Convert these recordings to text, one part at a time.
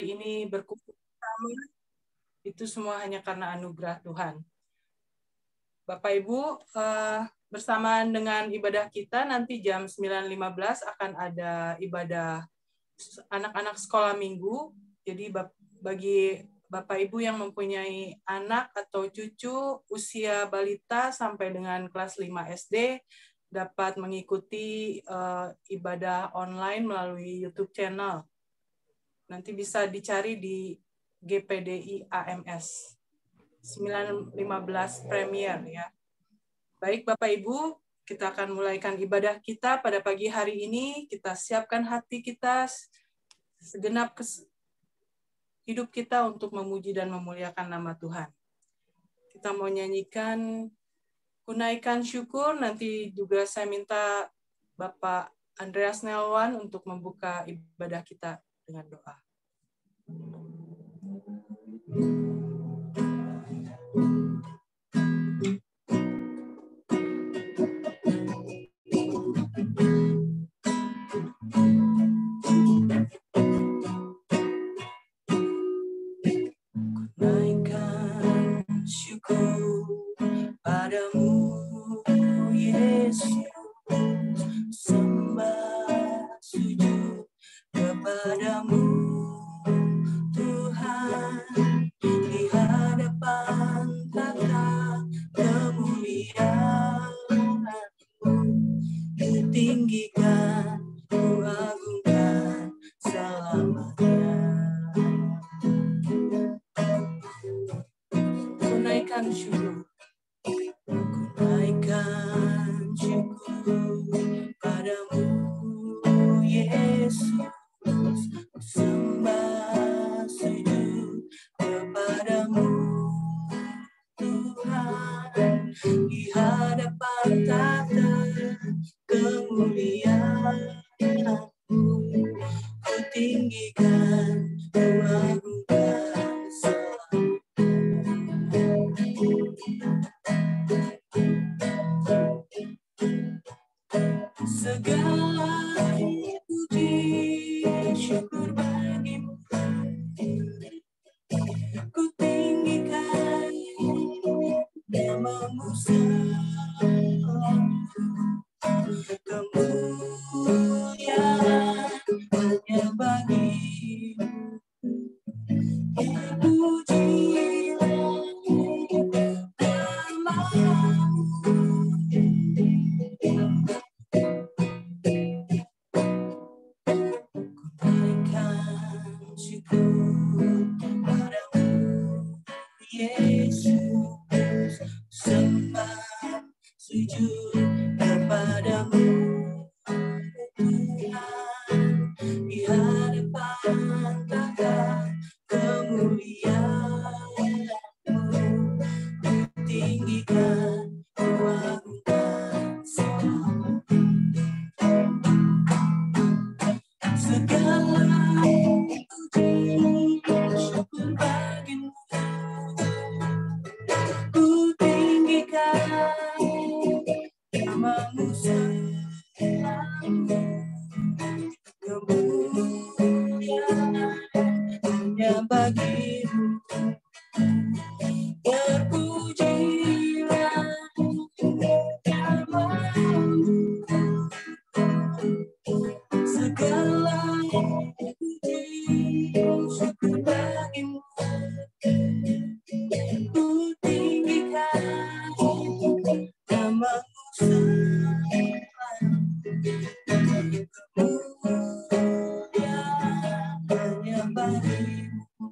ini berkumpul bersama, itu semua hanya karena anugerah Tuhan. Bapak Ibu, bersamaan dengan ibadah kita nanti jam 9.15 akan ada ibadah anak-anak sekolah minggu. Jadi bagi Bapak Ibu yang mempunyai anak atau cucu usia balita sampai dengan kelas 5 SD dapat mengikuti ibadah online melalui YouTube channel. Nanti bisa dicari di GPDI AMS 9.15 Premier ya. Baik Bapak Ibu, kita akan mulaikan ibadah kita pada pagi hari ini. Kita siapkan hati kita, segenap hidup kita untuk memuji dan memuliakan nama Tuhan. Kita mau nyanyikan Kunaikan Syukur, nanti juga saya minta Bapak Andreas Nelwan untuk membuka ibadah kita dengan doa. Kunaikan syukur padamu, Yesus, sembah sujud kepadamu, Tuhan, di hadapan tata kemuliaan-Mu, kutinggikan, kuagungkan selamanya. Kunaikan syukur, kunaikan syukur padamu, Yesus, sembah sujud kepadamu, Tuhan, di hadapan tata kemuliaan-Mu, kutinggikan, kuagungkan segala puji syukur bagimu, ku tinggikan namamu selalu, kemuliaan hanya bagimu, pujilah namamu. Kunaikan syukur padamu, Yesus, sembah sujud kepadamu, Tuhan, di hadapan tata kemuliaan-Mu, kutinggikan, kuagungkan segala puji syukur bagimu, ku tinggikan namamu selalu, kemuliaan hanya bagimu, terpujilah namamu, segala puji syukur bagimu, ku tinggikan namamu selalu, kemuliaan hanya bagimu,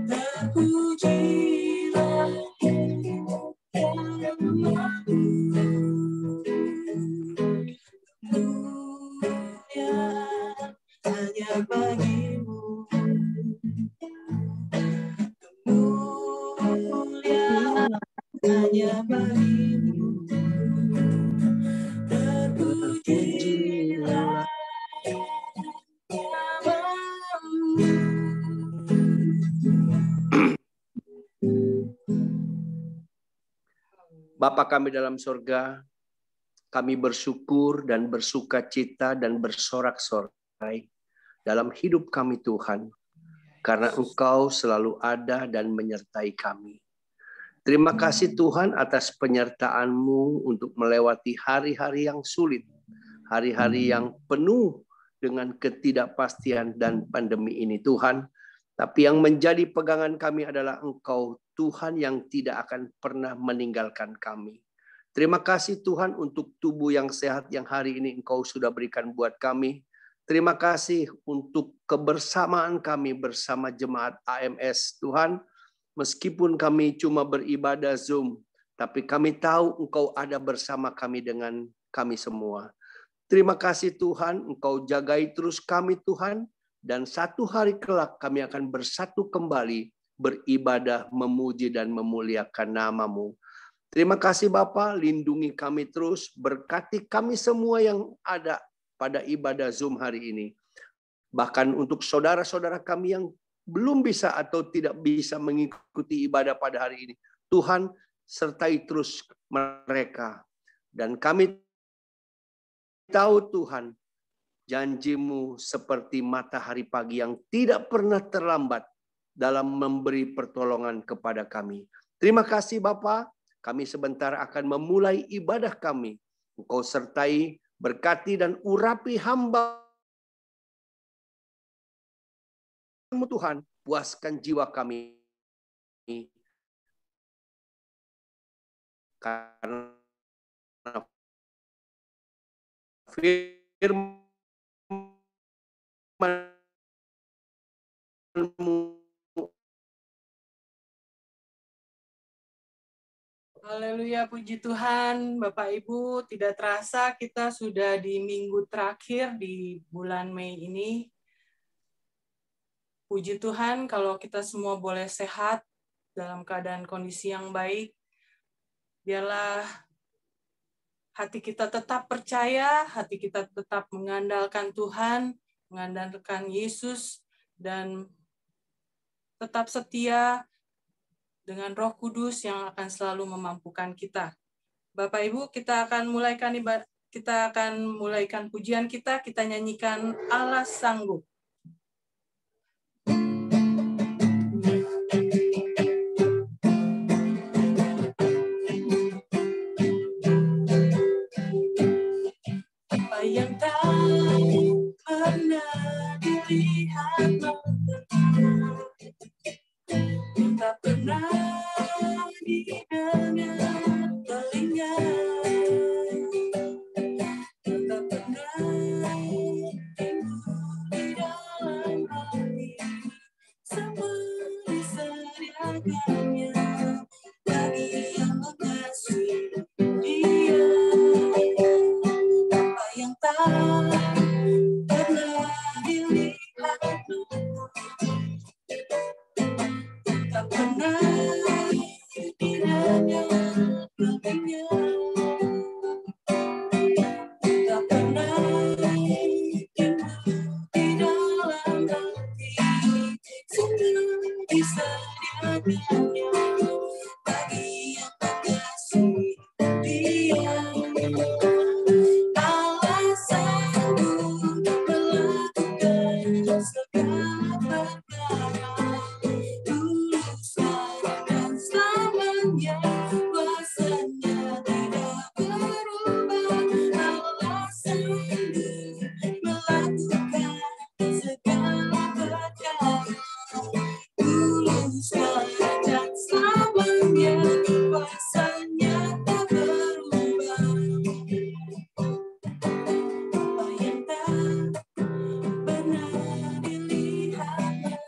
terpujilah namamu, kemuliaan hanya bagimu, kemuliaan hanya bagimu, terpujilah namamu. Bapa kami dalam surga, kami bersyukur dan bersuka cita dan bersorak-sorai dalam hidup kami Tuhan, karena Engkau selalu ada dan menyertai kami. Terima kasih Tuhan atas penyertaan-Mu untuk melewati hari-hari yang sulit, hari-hari yang penuh dengan ketidakpastian dan pandemi ini Tuhan. Tapi yang menjadi pegangan kami adalah Engkau Tuhan yang tidak akan pernah meninggalkan kami. Terima kasih Tuhan untuk tubuh yang sehat yang hari ini Engkau sudah berikan buat kami. Terima kasih untuk kebersamaan kami bersama jemaat AMS Tuhan. Meskipun kami cuma beribadah Zoom, tapi kami tahu Engkau ada bersama kami dengan kami semua. Terima kasih Tuhan, Engkau jagai terus kami Tuhan, dan satu hari kelak kami akan bersatu kembali, beribadah, memuji dan memuliakan nama-Mu. Terima kasih Bapa, lindungi kami terus, berkati kami semua yang ada pada ibadah Zoom hari ini. Bahkan untuk saudara-saudara kami yang belum bisa atau tidak bisa mengikuti ibadah pada hari ini, Tuhan sertai terus mereka. Dan kami tahu Tuhan, janji-Mu seperti matahari pagi yang tidak pernah terlambat dalam memberi pertolongan kepada kami. Terima kasih Bapa, kami sebentar akan memulai ibadah kami. Engkau sertai, berkati dan urapi hamba Tuhan, puaskan jiwa kami. Karena firman-Mu. Haleluya, puji Tuhan. Bapak Ibu, tidak terasa kita sudah di minggu terakhir di bulan Mei ini. Puji Tuhan kalau kita semua boleh sehat dalam keadaan kondisi yang baik. Biarlah hati kita tetap percaya, hati kita tetap mengandalkan Tuhan, mengandalkan Yesus, dan tetap setia dengan Roh Kudus yang akan selalu memampukan kita. Bapak Ibu, kita akan mulaikan pujian kita nyanyikan Allah Sanggup. Apa yang tak pernah dilihat matamu, yang tak pernah didengar telinga, yang tak pernah timbul di dalam hati, semua disediakannya bagi yang mengasihi Dia. Apa yang tak pernah dilihat, tak pernah didengar telinga, tak pernah timbul di dalam hati, semua disediakannya bagi yang mengasihi Dia. Allah sanggup melakukan segala perkara, dulu sekarang dan selamanya, kuasanya tidak berubah. Allah sanggup melakukan segala perkara, dulu sekarang dan selamanya, kuasanya tak berubah. Apa yang tak pernah dilihat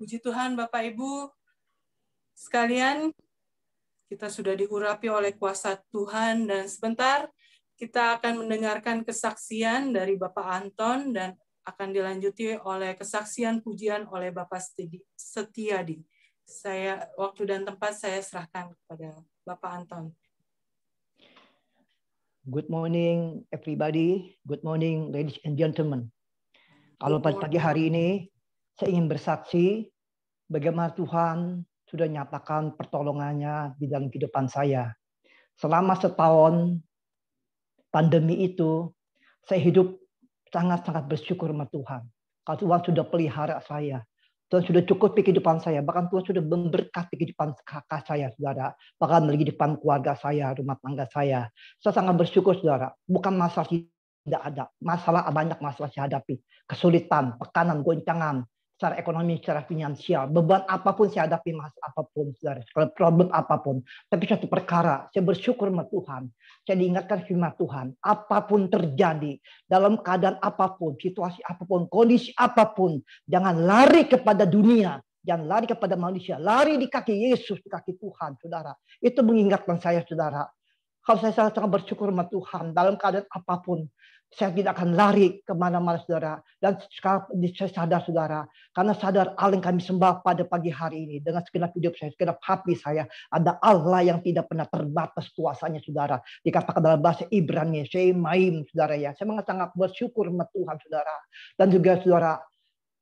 Puji Tuhan Bapak Ibu sekalian, kita sudah diurapi oleh kuasa Tuhan dan sebentar kita akan mendengarkan kesaksian dari Bapak Anton dan akan dilanjuti oleh kesaksian pujian oleh Bapak Setiadi. Waktu dan tempat saya serahkan kepada Bapak Anton. Good morning everybody, good morning ladies and gentlemen. Kalau pagi hari ini saya ingin bersaksi bagaimana Tuhan sudah nyatakan pertolongannya di dalam kehidupan saya. Selama setahun pandemi itu, saya hidup sangat-sangat bersyukur sama Tuhan. Kalau Tuhan sudah pelihara saya, Tuhan sudah cukupi kehidupan saya, bahkan Tuhan sudah memberkati kehidupan kakak saya, saudara. Bahkan kehidupan keluarga saya, rumah tangga saya. Saya sangat bersyukur, saudara. Bukan masalah tidak ada, banyak masalah saya hadapi. Kesulitan, tekanan, goncangan, secara ekonomi, secara finansial, beban apapun saya hadapi, masalah apapun, saudara, problem apapun. Tapi satu perkara, saya bersyukur sama Tuhan. Saya diingatkan firman Tuhan, apapun terjadi, dalam keadaan apapun, situasi apapun, kondisi apapun, jangan lari kepada dunia, jangan lari kepada manusia, lari di kaki Yesus, di kaki Tuhan, saudara. Itu mengingatkan saya, saudara. Kalau saya sangat bersyukur sama Tuhan, dalam keadaan apapun, saya tidak akan lari kemana-mana, saudara. Dan sekarang saya sadar, saudara, karena sadar Allah yang kami sembah pada pagi hari ini, dengan segenap hidup saya, segenap hati saya, ada Allah yang tidak pernah terbatas kuasanya, saudara. Dikatakan dalam bahasa Ibrani, Shemaim, saudara ya. Saya sangat bersyukur sama Tuhan, saudara. Dan juga, saudara,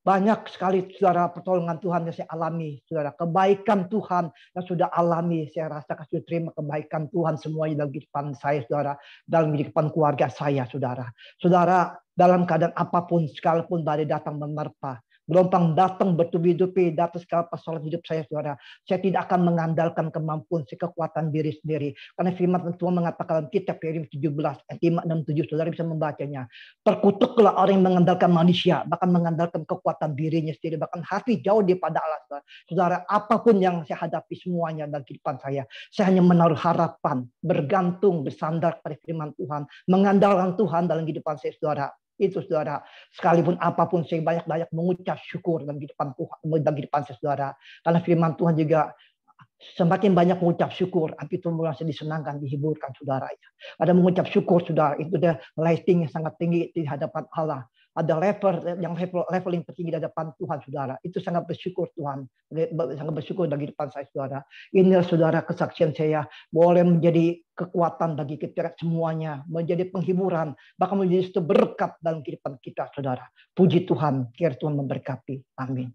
banyak sekali, saudara, pertolongan Tuhan yang saya alami, saudara. Kebaikan Tuhan yang sudah alami, saya rasakan sudah terima kebaikan Tuhan semuanya dalam kehidupan saya, saudara. Dalam kehidupan keluarga saya, saudara. Saudara, dalam keadaan apapun, sekalipun badai datang menerpa, Gelombang datang bertubi-tubi di atas segala persoalan hidup saya, saudara. Saya tidak akan mengandalkan kemampuan, kekuatan diri sendiri. Karena firman Tuhan mengatakan dalam kitab Yeremia 17 ayat 5, 6, 7, saudara bisa membacanya. Terkutuklah orang yang mengandalkan manusia, bahkan mengandalkan kekuatan dirinya sendiri, bahkan hati jauh daripada Allah. Saudara, saudara, apapun yang saya hadapi semuanya dalam kehidupan saya hanya menaruh harapan, bergantung, bersandar pada firman Tuhan, mengandalkan Tuhan dalam kehidupan saya, saudara. Itu, saudara, sekalipun apapun saya banyak-banyak mengucap syukur dalam kehidupan Tuhan, dalam kehidupan saya, saudara. Karena firman Tuhan juga semakin banyak mengucap syukur, hati itu merasa disenangkan, dihiburkan, saudara. Ada mengucap syukur, saudara, itu ada rating yang sangat tinggi di hadapan Allah. Ada level yang tertinggi di hadapan Tuhan, saudara. Itu sangat bersyukur Tuhan, sangat bersyukur bagi depan saya, saudara. Inilah, saudara, kesaksian saya boleh menjadi kekuatan bagi kita semuanya, menjadi penghiburan, bahkan menjadi berkat dalam kehidupan kita, saudara. Puji Tuhan, kiranya Tuhan memberkati. Amin.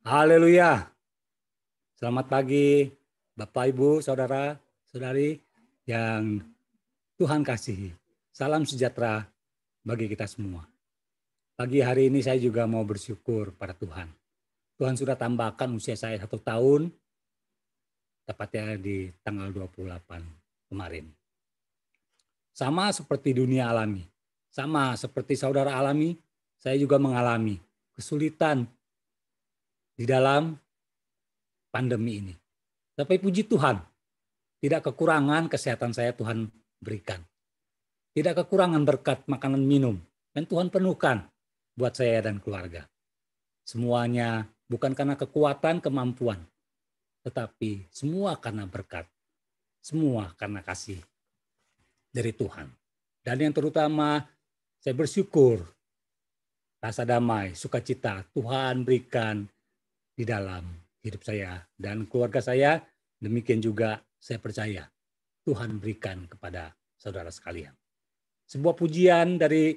Haleluya. Selamat pagi Bapak, Ibu, Saudara, Saudari yang Tuhan kasihi. Salam sejahtera bagi kita semua. Pagi hari ini saya juga mau bersyukur pada Tuhan. Tuhan sudah tambahkan usia saya 1 tahun, tepatnya di tanggal 28 kemarin. Sama seperti dunia alami, sama seperti saudara alami, saya juga mengalami kesulitan di dalam pandemi ini. Tapi puji Tuhan, tidak kekurangan kesehatan saya Tuhan berikan. Tidak kekurangan berkat makanan minum, dan Tuhan penuhkan buat saya dan keluarga. Semuanya bukan karena kekuatan, kemampuan, tetapi semua karena berkat. Semua karena kasih dari Tuhan. Dan yang terutama, saya bersyukur, rasa damai, sukacita Tuhan berikan di dalam hidup saya dan keluarga saya. Demikian juga saya percaya Tuhan berikan kepada saudara sekalian. Sebuah pujian dari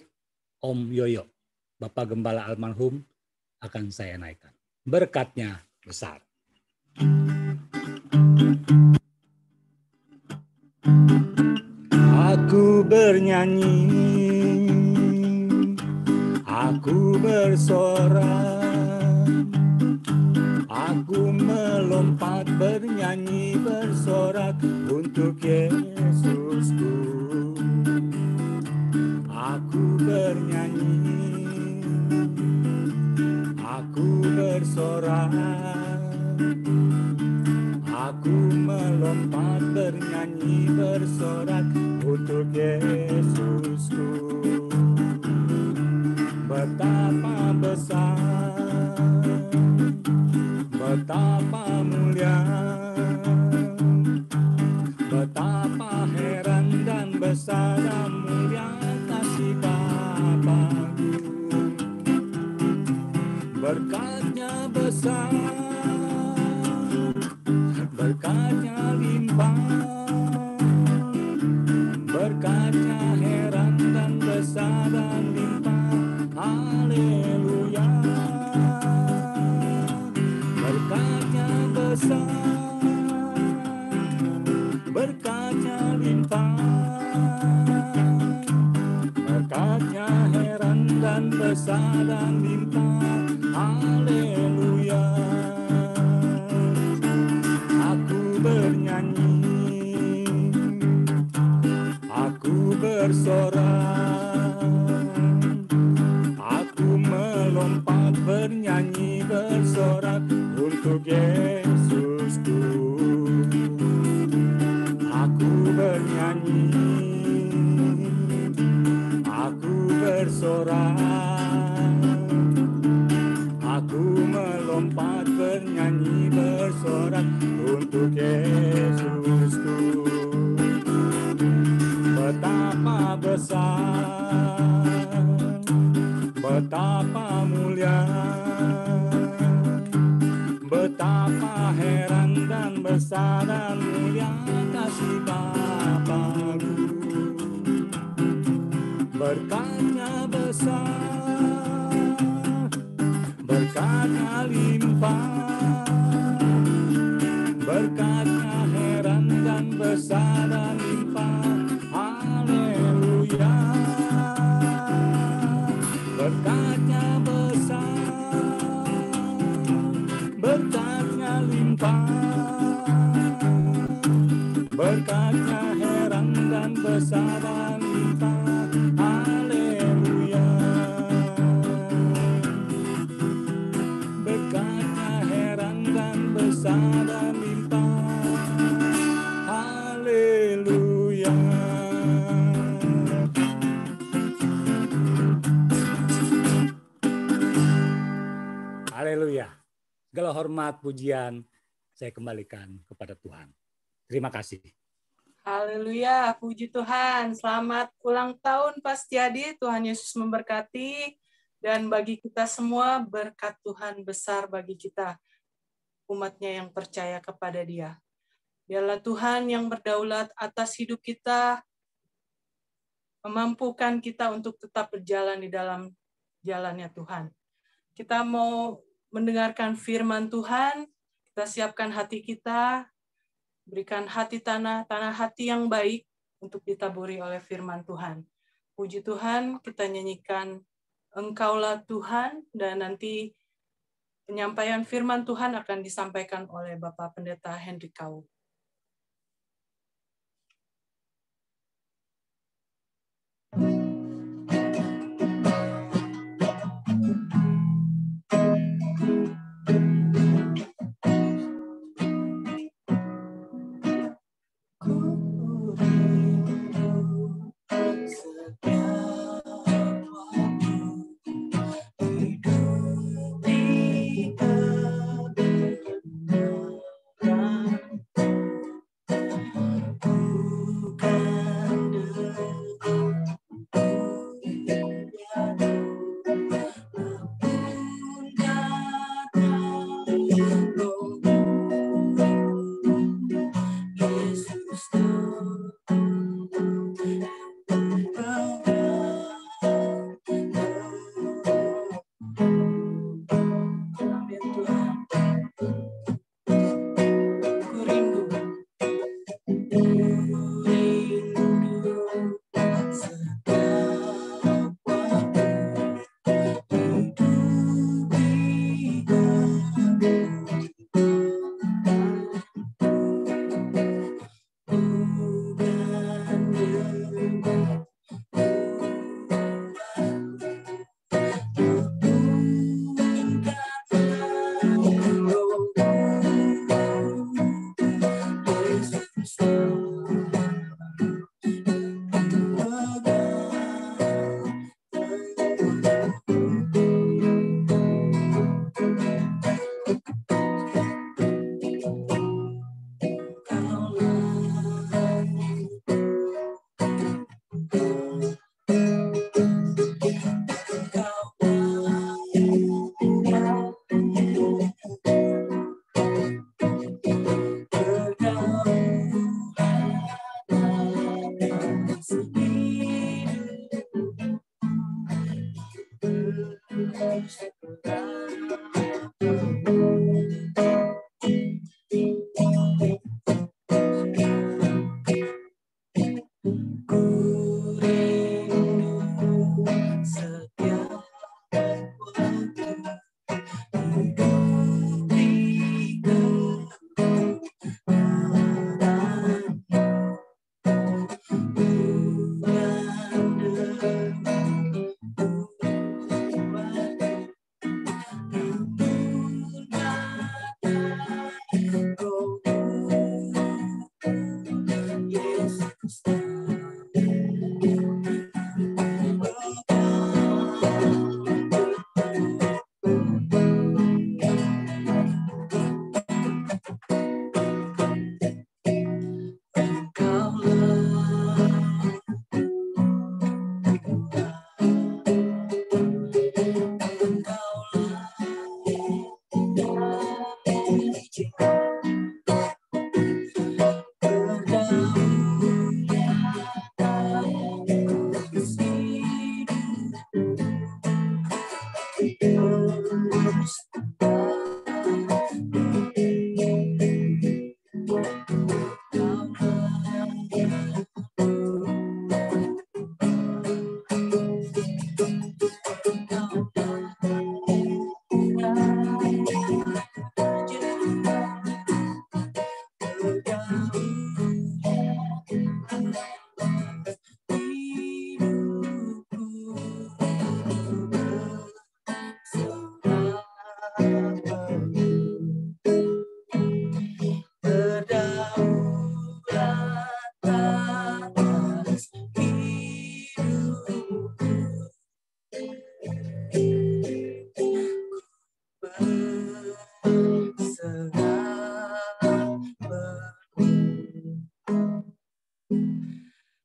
Om Yoyo, Bapak Gembala almarhum, akan saya naikkan. Berkatnya besar. Aku bernyanyi, aku bersorak, aku melompat, bernyanyi, bersorak untuk Yesusku. Aku bernyanyi, aku bersorak, aku melompat, bernyanyi, bersorak untuk Yesusku. Betapa besar, betapa mulia, betapa heran dan besar dan mulia kasih Bapa-Ku. Berkatnya besar, berkatnya limpah, berkatnya heran dan besar dan limpah. Haleluya. Berkatnya besar, berkatnya limpah, berkatnya heran dan besar dan limpah. Haleluya. Aku bernyanyi, aku bersorak, aku melompat, bernyanyi, bersorak untuk Yesusku. Aku bernyanyi, aku bersorak, aku melompat, bernyanyi, bersorak untuk Yesusku. Betapa besar, betapa mulia, betapa heran dan besar dan mulia kasih Bapa-Ku. Berkatnya besar, berkatnya limpah, berkatnya besar dan limpah. Haleluya. Berkatnya besar, berkatnya limpah, berkatnya heran dan besar dan limpah. Haleluya. Berkatnya heran dan besar dan limpah. Haleluya. Haleluya. Segala hormat pujian saya kembalikan kepada Tuhan. Terima kasih. Haleluya, puji Tuhan. Selamat ulang tahun Pak Setiadi. Tuhan Yesus memberkati. Dan bagi kita semua, berkat Tuhan besar bagi kita, umatnya yang percaya kepada Dia. Biarlah Tuhan yang berdaulat atas hidup kita, memampukan kita untuk tetap berjalan di dalam jalannya Tuhan. Kita mau mendengarkan firman Tuhan, kita siapkan hati kita, berikan tanah hati yang baik untuk ditaburi oleh firman Tuhan. Puji Tuhan, kita nyanyikan Engkaulah Tuhan, dan nanti penyampaian firman Tuhan akan disampaikan oleh Bapak Pendeta Henry Kau.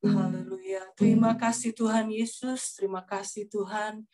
Haleluya. Terima kasih Tuhan Yesus, terima kasih Tuhan.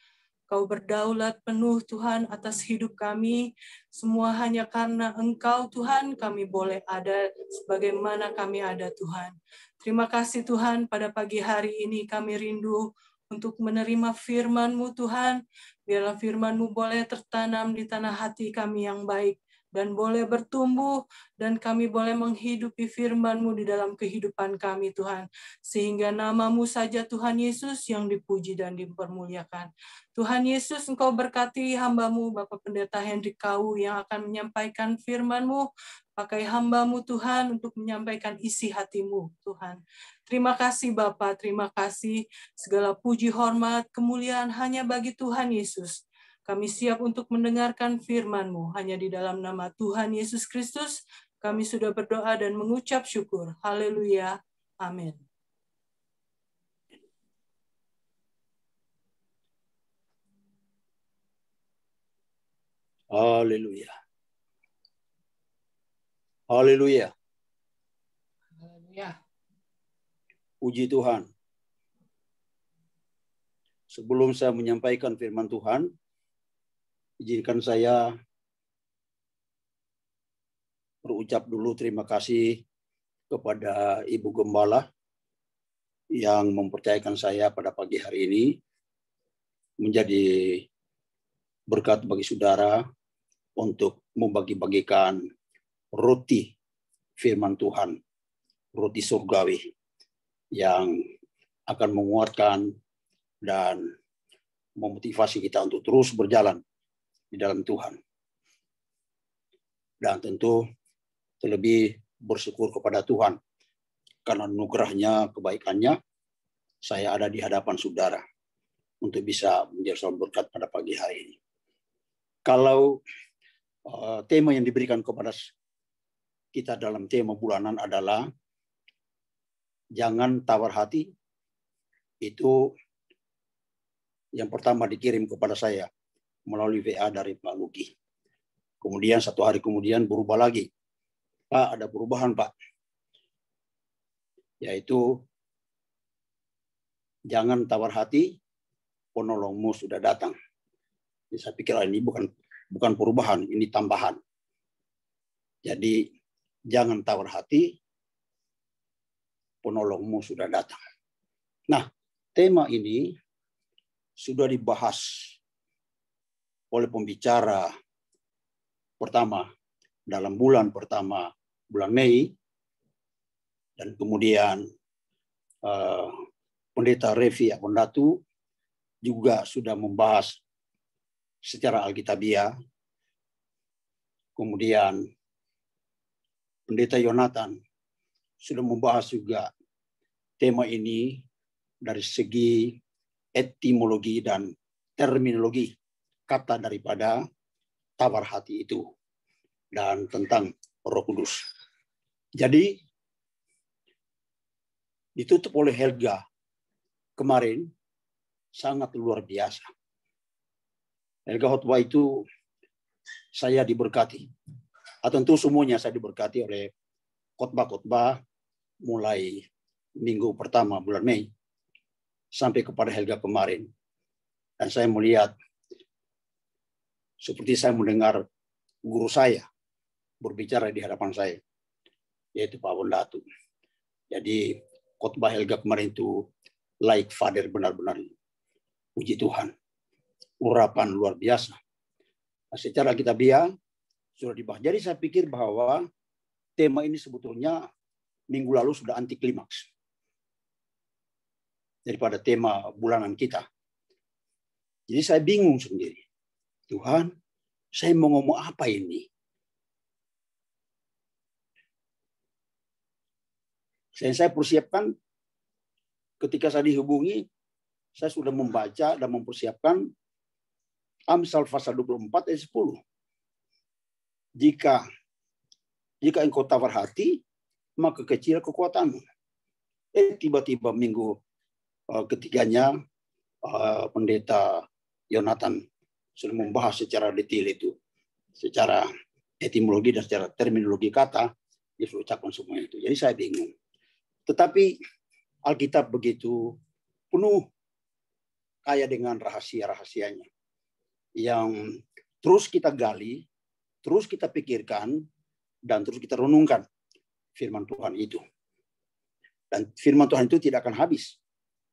Kau berdaulat penuh Tuhan atas hidup kami. Semua hanya karena Engkau Tuhan kami boleh ada sebagaimana kami ada Tuhan. Terima kasih Tuhan, pada pagi hari ini kami rindu untuk menerima firman-Mu Tuhan. Biarlah firman-Mu boleh tertanam di tanah hati kami yang baik dan boleh bertumbuh, dan kami boleh menghidupi firman-Mu di dalam kehidupan kami Tuhan. Sehingga nama-Mu saja Tuhan Yesus yang dipuji dan dipermuliakan. Tuhan Yesus, Engkau berkati hamba-Mu, Bapak Pendeta Hendrik Kau, yang akan menyampaikan firman-Mu. Pakai hamba-Mu Tuhan untuk menyampaikan isi hati-Mu Tuhan. Terima kasih Bapa, terima kasih. Segala puji, hormat, kemuliaan hanya bagi Tuhan Yesus. Kami siap untuk mendengarkan firman-Mu. Hanya di dalam nama Tuhan Yesus Kristus, kami sudah berdoa dan mengucap syukur. Haleluya. Amin. Haleluya. Haleluya. Haleluya. Puji Tuhan. Sebelum saya menyampaikan firman Tuhan, izinkan saya berucap dulu terima kasih kepada Ibu Gembala yang mempercayakan saya pada pagi hari ini menjadi berkat bagi saudara untuk membagi-bagikan roti firman Tuhan, roti surgawi yang akan menguatkan dan memotivasi kita untuk terus berjalan di dalam Tuhan. Dan tentu terlebih bersyukur kepada Tuhan karena anugerahnya, kebaikannya, saya ada di hadapan saudara untuk bisa menjadi saudara berkat pada pagi hari ini. Kalau tema yang diberikan kepada kita dalam tema bulanan adalah jangan tawar hati, itu yang pertama dikirim kepada saya melalui WA dari Pak Luki. Kemudian satu hari kemudian berubah lagi. Pak, ada perubahan Pak. Yaitu jangan tawar hati, penolongmu sudah datang. Jadi saya pikir ini bukan perubahan, ini tambahan. Jadi jangan tawar hati, penolongmu sudah datang. Nah, tema ini sudah dibahas oleh pembicara pertama dalam bulan pertama, bulan Mei, dan kemudian Pendeta Revi Apondatu juga sudah membahas secara alkitabiah. Kemudian Pendeta Yonatan sudah membahas juga tema ini dari segi etimologi dan terminologi kata daripada tawar hati itu dan tentang Roh Kudus. Jadi ditutup oleh Helga kemarin sangat luar biasa. Helga khotbah itu saya diberkati. Tentu semuanya saya diberkati oleh khotbah-khotbah mulai minggu pertama bulan Mei sampai kepada Helga kemarin. Dan saya melihat seperti saya mendengar guru saya berbicara di hadapan saya, yaitu Pak Apondatu. Jadi khotbah Helga kemarin itu like father, benar-benar puji Tuhan. Urapan luar biasa. Nah, secara alkitabiah sudah dibahas. Jadi saya pikir bahwa tema ini sebetulnya minggu lalu sudah anti klimaks daripada tema bulanan kita. Jadi saya bingung sendiri. Tuhan, saya mau ngomong apa ini? Saya persiapkan ketika saya dihubungi, saya sudah membaca dan mempersiapkan Amsal pasal 24 ayat 10. Jika engkau tawar hati, maka kecil kekuatanmu. Tiba-tiba minggu ketiganya pendeta Yonatan sudah membahas secara detail itu, secara etimologi dan secara terminologi kata, dia sudah ucapkan semua itu. Jadi saya bingung. Tetapi Alkitab begitu penuh kaya dengan rahasia-rahasianya yang terus kita gali, terus kita pikirkan, dan terus kita renungkan firman Tuhan itu. Dan firman Tuhan itu tidak akan habis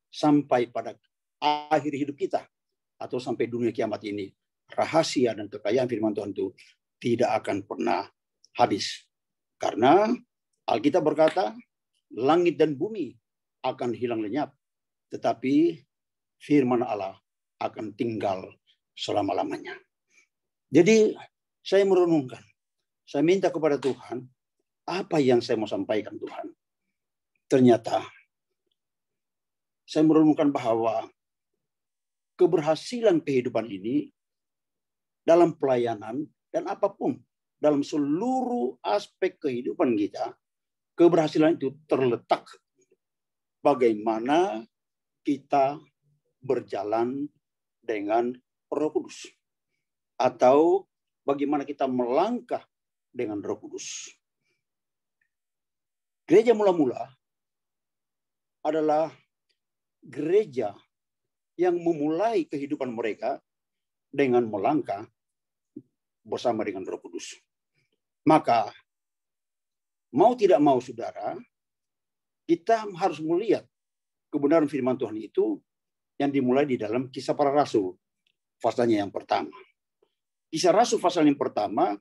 sampai pada akhir hidup kita atau sampai dunia kiamat ini. Rahasia dan kekayaan firman Tuhan itu tidak akan pernah habis. Karena Alkitab berkata, langit dan bumi akan hilang lenyap, tetapi firman Allah akan tinggal selama-lamanya. Jadi saya merenungkan, saya minta kepada Tuhan, apa yang saya mau sampaikan Tuhan? Ternyata saya merenungkan bahwa keberhasilan kehidupan ini dalam pelayanan dan apapun dalam seluruh aspek kehidupan kita, keberhasilan itu terletak bagaimana kita berjalan dengan Roh Kudus, atau bagaimana kita melangkah dengan Roh Kudus. Gereja mula-mula adalah gereja yang memulai kehidupan mereka dengan melangkah bersama dengan Roh Kudus. Maka mau tidak mau saudara, kita harus melihat kebenaran firman Tuhan itu yang dimulai di dalam Kisah Para Rasul, pasalnya yang pertama. Kisah Rasul pasal yang pertama,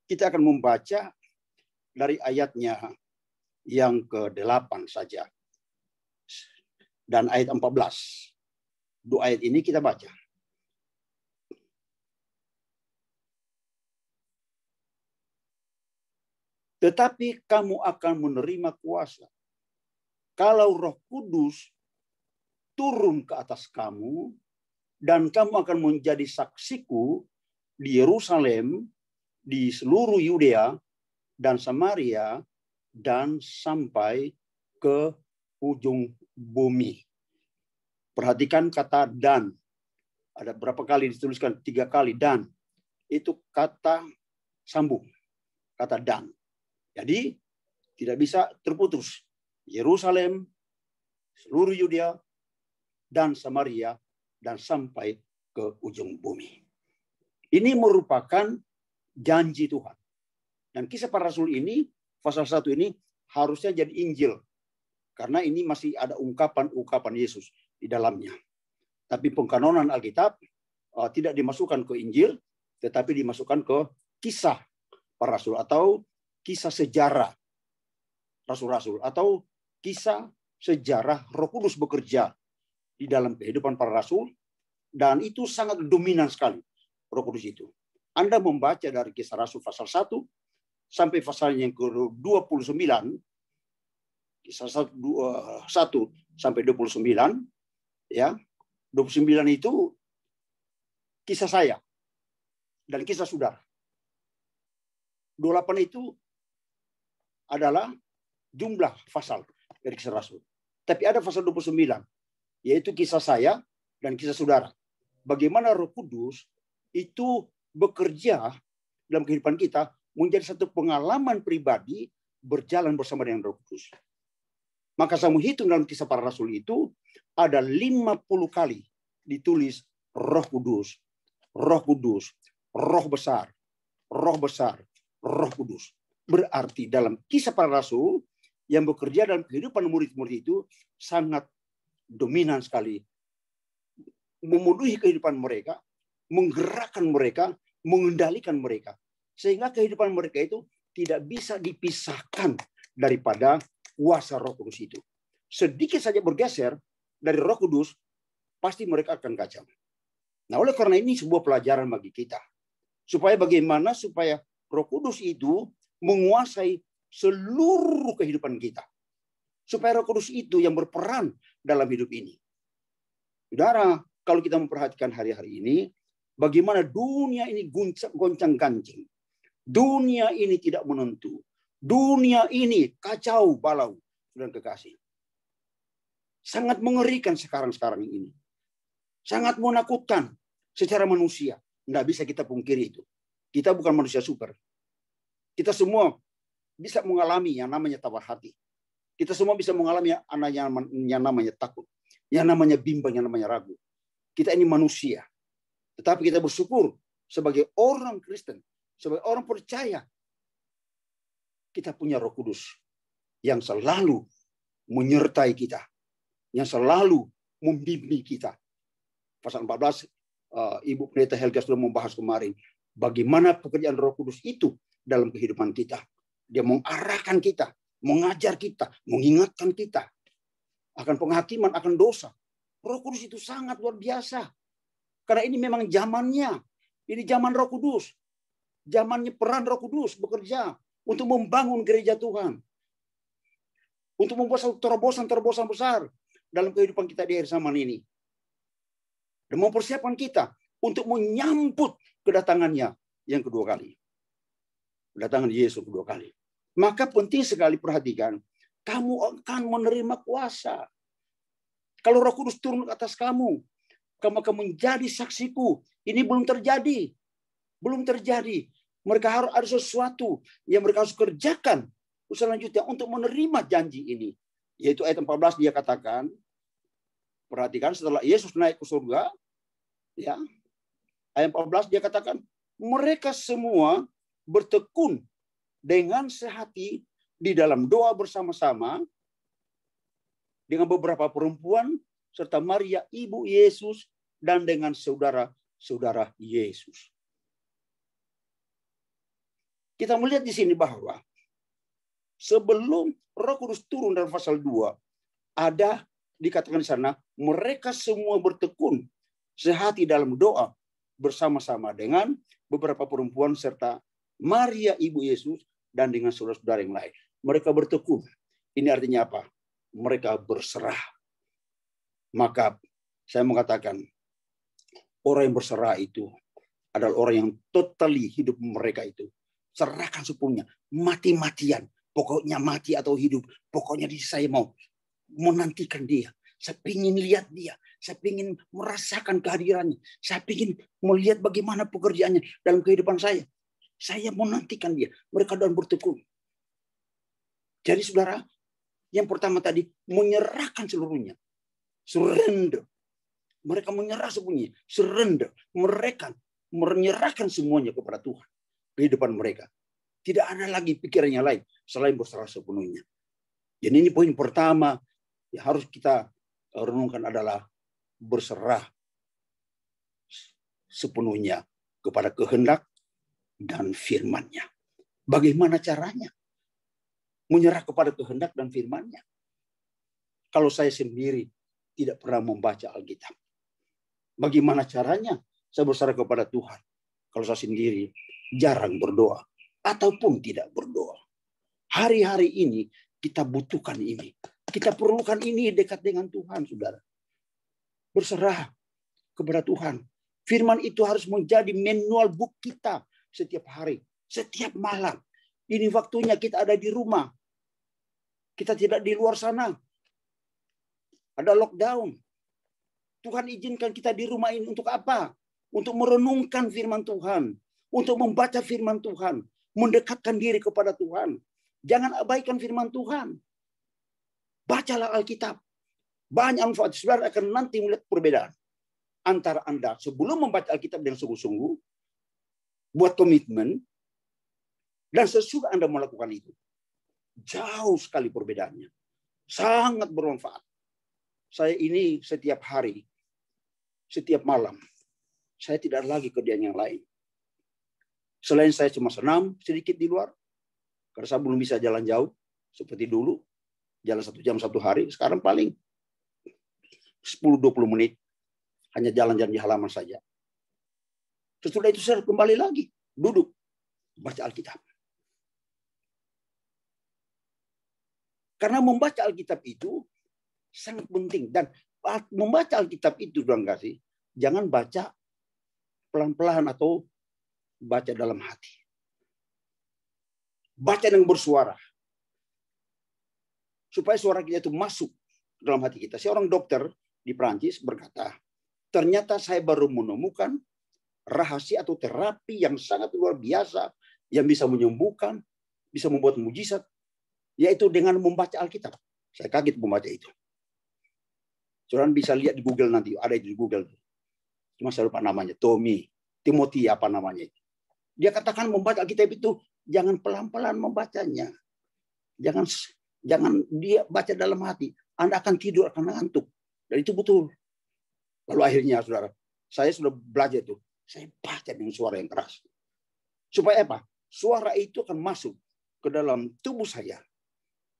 kita akan membaca dari ayatnya yang ke-8 saja. Dan ayat 14. Dua ayat ini kita baca. Tetapi kamu akan menerima kuasa kalau Roh Kudus turun ke atas kamu, dan kamu akan menjadi saksiku di Yerusalem, di seluruh Yudea dan Samaria, dan sampai ke ujung bumi. Perhatikan kata dan. Ada berapa kali dituliskan? 3 kali dan. Itu kata sambung. Kata dan. Jadi tidak bisa terputus. Yerusalem, seluruh Yudea, dan Samaria, dan sampai ke ujung bumi. Ini merupakan janji Tuhan. Dan Kisah Para Rasul ini, pasal 1 ini harusnya jadi Injil. Karena ini masih ada ungkapan-ungkapan Yesus di dalamnya. Tapi pengkanonan Alkitab tidak dimasukkan ke Injil, tetapi dimasukkan ke Kisah Para Rasul atau kisah sejarah rasul-rasul atau kisah sejarah Roh Kudus bekerja di dalam kehidupan para rasul, dan itu sangat dominan sekali Roh Kudus itu. Anda membaca dari Kisah Rasul pasal 1 sampai pasal yang ke-29, Kisah 1 sampai 29, ya. 29 itu kisah saya dan kisah saudara. 28 itu adalah jumlah pasal dari Kisah Rasul. Tapi ada pasal 29, yaitu kisah saya dan kisah saudara. Bagaimana Roh Kudus itu bekerja dalam kehidupan kita menjadi satu pengalaman pribadi berjalan bersama dengan Roh Kudus. Maka saya menghitung dalam Kisah Para Rasul itu ada 50 kali ditulis Roh Kudus, Roh Kudus, Roh besar, Roh besar, Roh Kudus. Berarti dalam Kisah Para Rasul yang bekerja dalam kehidupan murid-murid itu sangat dominan sekali. Memenuhi kehidupan mereka, menggerakkan mereka, mengendalikan mereka. Sehingga kehidupan mereka itu tidak bisa dipisahkan daripada kuasa Roh Kudus itu. Sedikit saja bergeser dari Roh Kudus, pasti mereka akan kacau. Nah, oleh karena ini sebuah pelajaran bagi kita. Supaya bagaimana supaya Roh Kudus itu menguasai seluruh kehidupan kita. Supaya Roh Kudus itu yang berperan dalam hidup ini. Saudara, kalau kita memperhatikan hari-hari ini, bagaimana dunia ini goncang-gancing. Dunia ini tidak menentu. Dunia ini kacau balau, saudara kekasih. Sangat mengerikan sekarang ini. Sangat menakutkan secara manusia. Tidak bisa kita pungkiri itu. Kita bukan manusia super. Kita semua bisa mengalami yang namanya tawar hati. Kita semua bisa mengalami yang namanya takut. Yang namanya bimbang, yang namanya ragu. Kita ini manusia. Tetapi kita bersyukur sebagai orang Kristen, sebagai orang percaya, kita punya Roh Kudus yang selalu menyertai kita, yang selalu membimbing kita. Pasal 14, Ibu Pendeta Helga sudah membahas kemarin, bagaimana pekerjaan Roh Kudus itu dalam kehidupan kita. Dia mengarahkan kita, mengajar kita, mengingatkan kita akan penghakiman, akan dosa. Roh Kudus itu sangat luar biasa. Karena ini memang zamannya. Ini zaman Roh Kudus. Zamannya peran Roh Kudus bekerja untuk membangun gereja Tuhan. Untuk membuat satu terobosan-terobosan besar dalam kehidupan kita di akhir zaman ini. Dan mempersiapkan kita untuk menyambut kedatangannya yang kedua kali. Kedatangan Yesus kedua kali. Maka penting sekali perhatikan, kamu akan menerima kuasa. Kalau Roh Kudus turun ke atas kamu akan menjadi saksiku. Ini belum terjadi. Belum terjadi. Mereka harus ada sesuatu yang mereka harus kerjakan selanjutnya untuk menerima janji ini. Yaitu ayat 14 dia katakan, perhatikan setelah Yesus naik ke surga, ya, ayat 14 dia katakan, mereka semua bertekun dengan sehati di dalam doa bersama-sama dengan beberapa perempuan serta Maria ibu Yesus dan dengan saudara-saudara Yesus. Kita melihat di sini bahwa sebelum Roh Kudus turun dalam pasal 2, ada dikatakan di sana, mereka semua bertekun sehati dalam doa bersama-sama dengan beberapa perempuan serta Maria ibu Yesus dan dengan saudara-saudara yang lain. Mereka bertekun. Ini artinya apa? Mereka berserah. Maka saya mengatakan, orang yang berserah itu adalah orang yang totally hidup mereka itu. Serahkan sepenuhnya, mati-matian. Pokoknya mati atau hidup, pokoknya saya mau menantikan dia. Saya ingin lihat dia. Saya ingin merasakan kehadirannya. Saya ingin melihat bagaimana pekerjaannya dalam kehidupan saya. Saya menantikan dia. Mereka dan bertekun. Jadi saudara, yang pertama tadi, menyerahkan seluruhnya. Surrender. Mereka menyerah semuanya. Surrender. Mereka menyerahkan semuanya kepada Tuhan. Kehidupan mereka. Tidak ada lagi pikiran yang lain selain berserah sepenuhnya. Jadi ini poin pertama yang harus kita renungkan adalah berserah sepenuhnya kepada kehendak dan firman-Nya. Bagaimana caranya? Menyerah kepada kehendak dan firman-Nya. Kalau saya sendiri tidak pernah membaca Alkitab, bagaimana caranya saya berserah kepada Tuhan? Kalau saya sendiri jarang berdoa ataupun tidak berdoa. Hari-hari ini kita butuhkan ini. Kita perlukan ini dekat dengan Tuhan, saudara. Berserah kepada Tuhan. Firman itu harus menjadi manual book kita setiap hari, setiap malam. Ini waktunya kita ada di rumah. Kita tidak di luar sana. Ada lockdown. Tuhan izinkan kita di rumah ini untuk apa? Untuk merenungkan firman Tuhan. Untuk membaca firman Tuhan. Mendekatkan diri kepada Tuhan. Jangan abaikan firman Tuhan. Bacalah Alkitab. Banyak manfaat. Saudara akan nanti melihat perbedaan antara Anda sebelum membaca Alkitab dengan sungguh-sungguh, buat komitmen, dan sesudah Anda melakukan itu. Jauh sekali perbedaannya. Sangat bermanfaat. Saya ini setiap hari, setiap malam, saya tidak ada lagi kerjaan yang lain. Selain saya cuma senam sedikit di luar, karena saya belum bisa jalan jauh, seperti dulu, jalan 1 jam 1 hari, sekarang paling 10-20 menit, hanya jalan-jalan di halaman saja. Setelah itu saya kembali lagi, duduk, baca Alkitab. Karena membaca Alkitab itu sangat penting. Dan membaca Alkitab itu, saudara kasih, jangan baca pelan-pelan atau baca dalam hati. Baca dengan bersuara. Supaya suara kita itu masuk ke dalam hati kita. Seorang dokter di Prancis berkata, ternyata saya baru menemukan rahasia atau terapi yang sangat luar biasa, yang bisa menyembuhkan, bisa membuat mujizat, yaitu dengan membaca Alkitab. Saya kaget membaca itu. Saudara bisa lihat di Google nanti, ada di Google. Cuma saya lupa namanya, Timothy apa namanya itu. Dia katakan membaca Alkitab itu jangan pelan-pelan membacanya. Jangan dia baca dalam hati. Anda akan tidur, akan ngantuk. Dan itu betul. Lalu akhirnya, saudara, saya sudah belajar itu. Saya baca dengan suara yang keras. Supaya apa? Suara itu akan masuk ke dalam tubuh saya.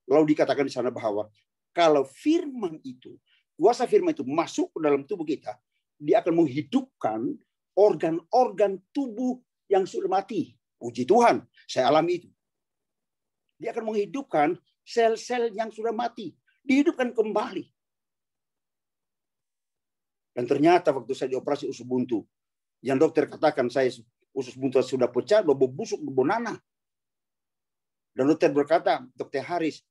Lalu dikatakan di sana bahwa kalau firman itu, kuasa firman itu masuk ke dalam tubuh kita, dia akan menghidupkan organ-organ tubuh yang sudah mati. Puji Tuhan, saya alami itu. Dia akan menghidupkan sel-sel yang sudah mati. Dihidupkan kembali. Dan ternyata waktu saya dioperasi usus buntu, yang dokter katakan saya usus buntu sudah pecah, sudah busuk, bonana. Dan dokter berkata, Dokter Haris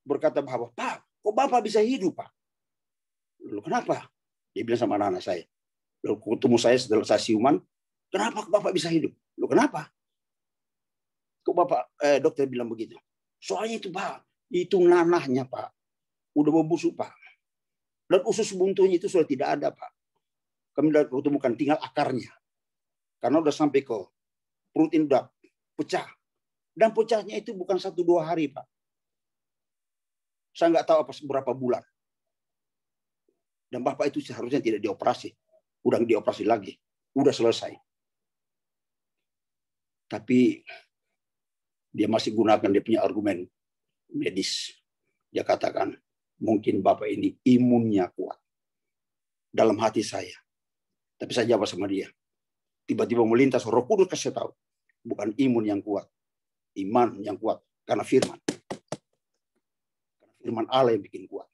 berkata bahwa, Pak, kok Bapak bisa hidup, Pak? Lalu kenapa? Dia bilang sama anak-anak saya. Lalu ketemu saya setelah saya siuman, kenapa Bapak bisa hidup? Lalu kenapa? Kok Bapak, dokter bilang begitu? Soalnya itu, Pak, itu nanahnya, Pak. Udah membusuk, Pak. Dan usus buntunya itu sudah tidak ada, Pak. Kami sudah ketemukan, tinggal akarnya. Karena udah sampai ke perut ini udah pecah. Dan pecahnya itu bukan 1-2 hari, Pak. Saya nggak tahu apa berapa bulan. Dan Bapak itu seharusnya tidak dioperasi. Udah dioperasi lagi. Udah selesai. Tapi dia masih gunakan dia punya argumen medis. Dia katakan, mungkin Bapak ini imunnya kuat. Dalam hati saya. Tapi saya jawab sama dia. Tiba-tiba melintas, Roh Kudus kasih tahu. Bukan imun yang kuat. Iman yang kuat. Karena firman. Firman Allah yang bikin kuat.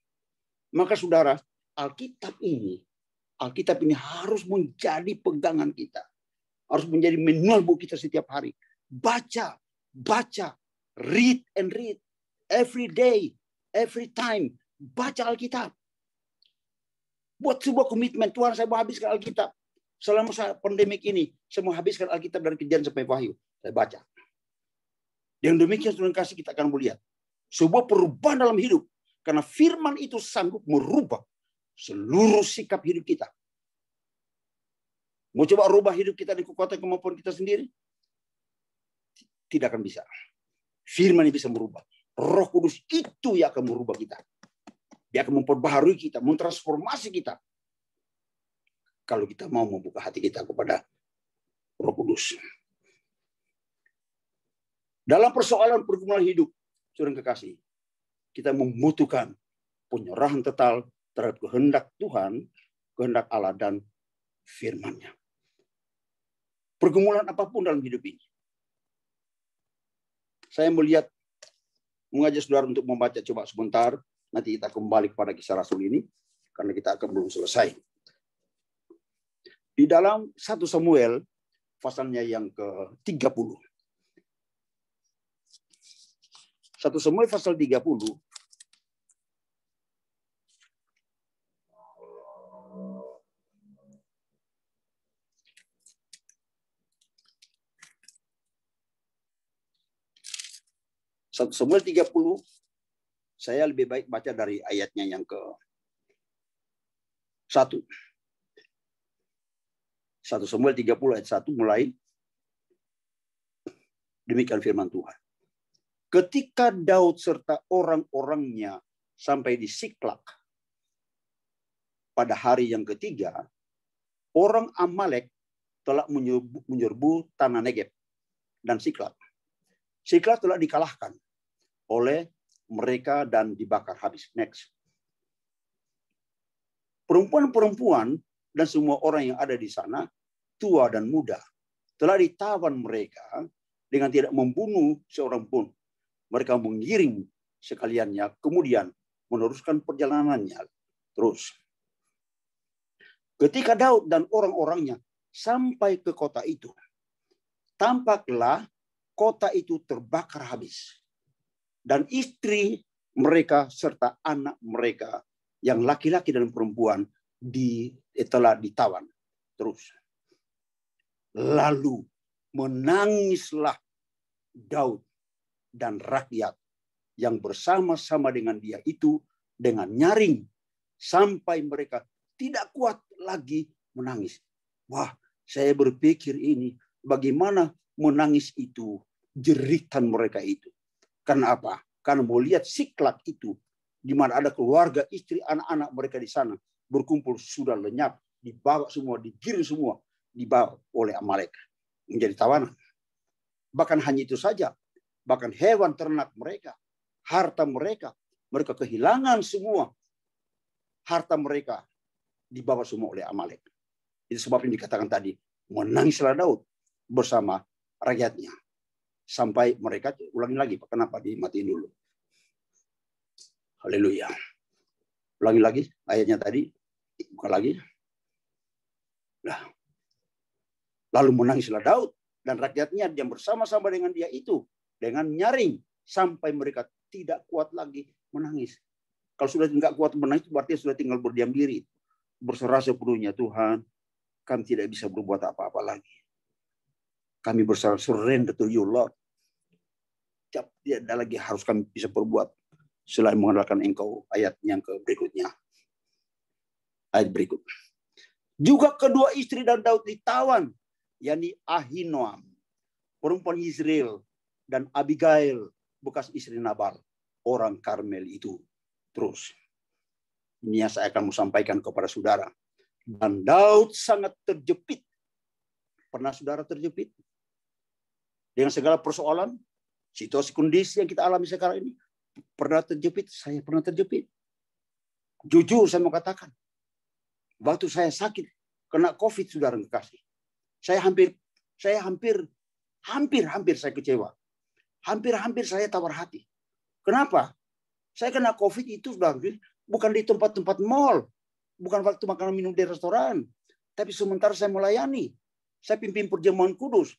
Maka saudara, Alkitab ini harus menjadi pegangan kita. Harus menjadi manual buat kita setiap hari. Baca, read and read. Every day, every time. Baca Alkitab. Buat sebuah komitmen, Tuhan saya mau habiskan Alkitab. Selama pandemik ini, saya mau habiskan Alkitab dari Kejadian sampai Wahyu. Saya baca. Dengan demikian, Tuhan kasih kita akan melihat sebuah perubahan dalam hidup. Karena firman itu sanggup merubah seluruh sikap hidup kita. Mau coba rubah hidup kita di kekuatan kemampuan kita sendiri? Tidak akan bisa. Firman ini bisa merubah. Roh Kudus itu yang akan merubah kita. Dia akan memperbaharui kita, mentransformasi kita. Kalau kita mau membuka hati kita kepada Roh Kudus. Dalam persoalan pergumulan hidup, saudara kekasih, kita membutuhkan penyerahan total terhadap kehendak Tuhan, kehendak Allah, dan firman-Nya. Pergumulan apapun dalam hidup ini. Saya melihat, mengajak saudara untuk membaca coba sebentar, nanti kita kembali kepada Kisah Rasul ini, karena kita akan belum selesai. Di dalam 1 Samuel, pasalnya yang ke-30. 1 Samuel pasal 30. Samuel 30, saya lebih baik baca dari ayatnya yang ke-1. 1 Samuel 30 ayat 1 mulai. Demikian firman Tuhan. Ketika Daud serta orang-orangnya sampai di Siklak pada hari yang ketiga, orang Amalek telah menyerbu tanah Negeb dan Siklak. Siklak telah dikalahkan oleh mereka dan dibakar habis. Next. Perempuan-perempuan dan semua orang yang ada di sana, tua dan muda, telah ditawan mereka dengan tidak membunuh seorang pun. Mereka mengiring sekaliannya kemudian meneruskan perjalanannya. Terus, ketika Daud dan orang-orangnya sampai ke kota itu, tampaklah kota itu terbakar habis. Dan istri mereka serta anak mereka yang laki-laki dan perempuan telah ditawan. Terus, lalu menangislah Daud dan rakyat yang bersama-sama dengan dia itu dengan nyaring sampai mereka tidak kuat lagi menangis. Wah, saya berpikir ini bagaimana menangis itu, jeritan mereka itu. Karena apa? Karena mau lihat Siklak itu, di mana ada keluarga, istri, anak-anak mereka di sana berkumpul sudah lenyap, dibawa semua, digiring semua, dibawa oleh Amalek menjadi tawanan. Bahkan hanya itu saja, bahkan hewan ternak mereka, harta mereka kehilangan semua. Harta mereka dibawa semua oleh Amalek. Itu sebab yang dikatakan tadi, menangislah Daud bersama rakyatnya. Sampai mereka, ulangi lagi, kenapa dimatiin dulu. Haleluya. Ulangi lagi ayatnya tadi, buka lagi. Nah, lalu menangislah Daud dan rakyatnya yang bersama-sama dengan dia itu, dengan nyaring, sampai mereka tidak kuat lagi menangis. Kalau sudah tidak kuat menangis, berarti sudah tinggal berdiam diri. Berserah sepenuhnya, Tuhan, kami tidak bisa berbuat apa-apa lagi. Kami berserah, surrender to you, Lord. Tidak ada lagi harus kami bisa berbuat selain mengandalkan Engkau. Ayat yang berikutnya. Ayat berikut. Juga kedua istri dan Daud ditawan, yakni Ahinoam, perempuan Israel, dan Abigail, bekas istri Nabal, orang Karmel itu. Terus, ini yang saya akan sampaikan kepada saudara. Dan Daud sangat terjepit. Pernah saudara terjepit? Dengan segala persoalan, situasi kondisi yang kita alami sekarang ini. Pernah terjepit? Saya pernah terjepit. Jujur saya mau katakan. Waktu saya sakit, kena COVID, saudara kekasih. Saya hampir saya kecewa. Hampir saya tawar hati. Kenapa? Saya kena COVID itu sudah bukan di tempat-tempat mall. Bukan waktu makan minum di restoran. Tapi sementara saya melayani. Saya pimpin perjamuan kudus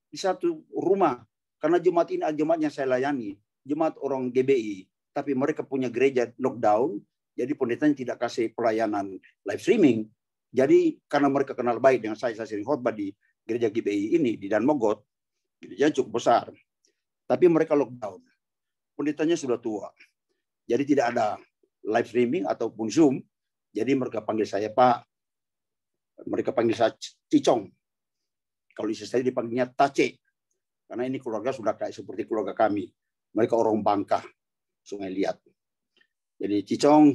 di satu rumah. Karena jemaat ini jemaat yang saya layani. Jemaat orang GBI. Tapi mereka punya gereja lockdown. Jadi pendetanya tidak kasih pelayanan live streaming. Jadi karena mereka kenal baik dengan saya sering khotbah di gereja GBI ini di Danmogot. Gereja cukup besar. Tapi mereka lockdown. Pendetanya sudah tua. Jadi tidak ada live streaming ataupun Zoom. Jadi mereka panggil saya Pak. Mereka panggil saya Cicong. Kalau istri saya dipanggilnya Tace. Karena ini keluarga sudah kayak seperti keluarga kami. Mereka orang Bangka, Sungai Liat. Jadi Cicong,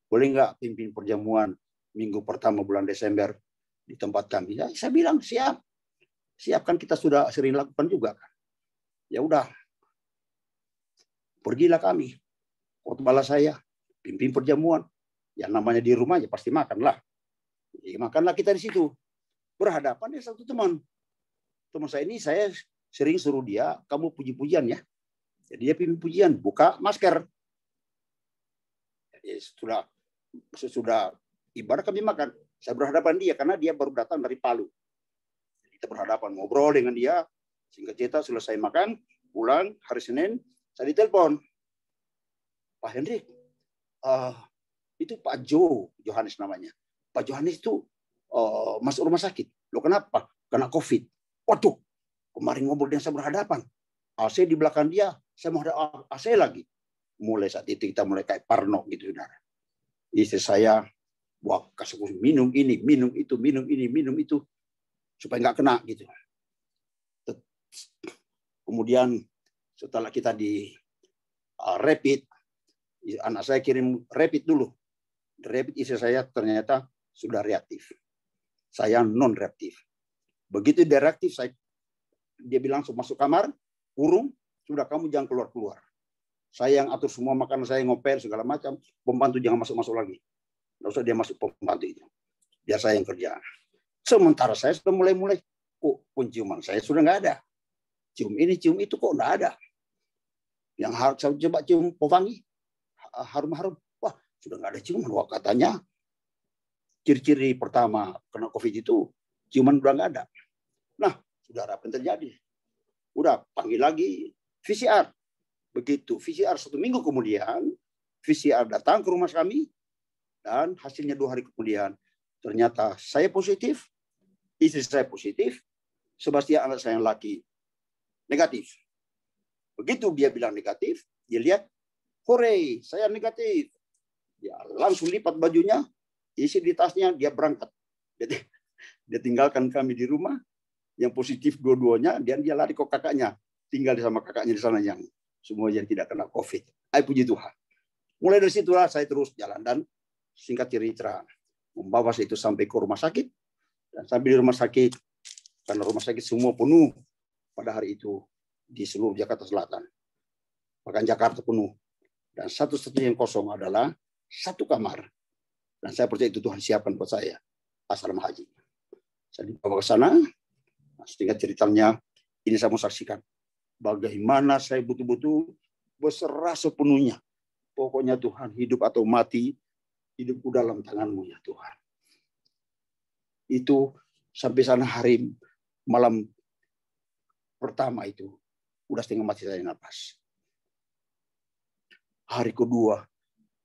boleh nggak pimpin perjamuan minggu pertama bulan Desember di tempat kami? Ya, saya bilang siap. Siap, kan kita sudah sering lakukan juga kan. Ya udah. Pergilah kami. Khotbahlah saya, pimpin perjamuan. Yang namanya di rumah ya pasti makanlah. Jadi, makanlah kita di situ. Berhadapan ya satu teman. Teman saya ini saya sering suruh dia, kamu puji-pujian ya. Jadi dia pimpin pujian, buka masker. Jadi sesudah ibadah kami makan. Saya berhadapan dia karena dia baru datang dari Palu. Jadi kita berhadapan, ngobrol dengan dia. Singkat cerita selesai makan, pulang hari Senin, saya ditelepon. Pak Hendrik, itu Pak Johannes namanya. Pak Johannes itu masuk rumah sakit. Loh kenapa? Kena COVID. Waduh, kemarin ngobrol dengan saya berhadapan. AC di belakang dia, saya mau ada AC lagi. Mulai saat itu kita mulai kayak parno gitu, saudara. Istri saya, wah kasih minum ini, minum itu, minum ini, minum itu. Supaya nggak kena gitu. Kemudian setelah kita di rapid, anak saya kirim rapid dulu. Rapid istri saya ternyata sudah reaktif. Saya non reaktif. Begitu dia reaktif, dia bilang langsung masuk kamar, kurung, sudah kamu jangan keluar-keluar. Saya yang atur semua makanan, saya ngopel segala macam, pembantu jangan masuk-masuk lagi. Nggak usah dia masuk pembantu itu. Biar saya yang kerja. Sementara saya sudah mulai-mulai, kok penciuman saya sudah nggak ada. Cium ini, cium itu kok nggak ada. Yang harus coba cium pewangi, harum-harum. Wah, sudah nggak ada ciuman. Wah, katanya ciri-ciri pertama kena COVID itu ciuman udah nggak ada. Nah, saudara, apa yang terjadi? Udah panggil lagi VCR. Begitu VCR 1 minggu kemudian, VCR datang ke rumah kami dan hasilnya 2 hari kemudian ternyata saya positif, istri saya positif, Sebastian anak saya yang laki negatif. Begitu dia bilang negatif, dia lihat, hore, saya negatif. Dia langsung lipat bajunya, isi di tasnya, dia berangkat. Jadi dia tinggalkan kami di rumah, yang positif dua-duanya, dan dia lari ke kakaknya, tinggal sama kakaknya di sana yang semua yang tidak kena COVID. Ay, puji Tuhan. Mulai dari situlah saya terus jalan dan singkat cerita membawa saya itu sampai ke rumah sakit, dan sampai di rumah sakit karena rumah sakit semua penuh pada hari itu di seluruh Jakarta Selatan. Bahkan Jakarta penuh. Dan satu-satunya yang kosong adalah 1 kamar. Dan saya percaya itu Tuhan siapkan buat saya. Asrama haji. Saya dibawa ke sana. Sehingga ceritanya ini saya mau saksikan. Bagaimana saya betul-betul berserah sepenuhnya. Pokoknya Tuhan, hidup atau mati, hidupku dalam tangan-Mu ya Tuhan. Itu sampai sana hari malam pertama itu udah setengah mati saya napas. Hari kedua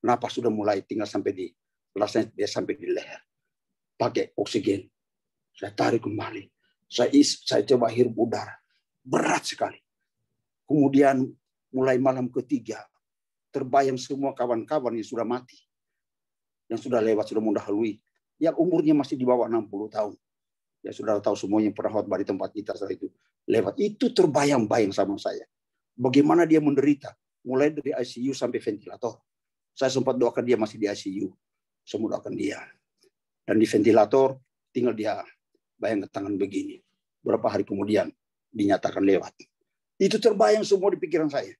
napas sudah mulai tinggal sampai di rasanya dia sampai di leher. Pakai oksigen. Saya tarik kembali. Saya coba hirup udara. Berat sekali. Kemudian mulai malam ketiga terbayang semua kawan-kawan yang sudah mati. Yang sudah lewat, sudah mendahului. Yang umurnya masih di bawah 60 tahun. Ya sudah tahu semuanya yang pernah khotbah di tempat kita setelah itu. Lewat. Itu terbayang-bayang sama saya. Bagaimana dia menderita. Mulai dari ICU sampai ventilator. Saya sempat doakan dia masih di ICU. Saya doakan dia. Dan di ventilator tinggal dia bayang ke tangan begini. Berapa hari kemudian dinyatakan lewat. Itu terbayang semua di pikiran saya.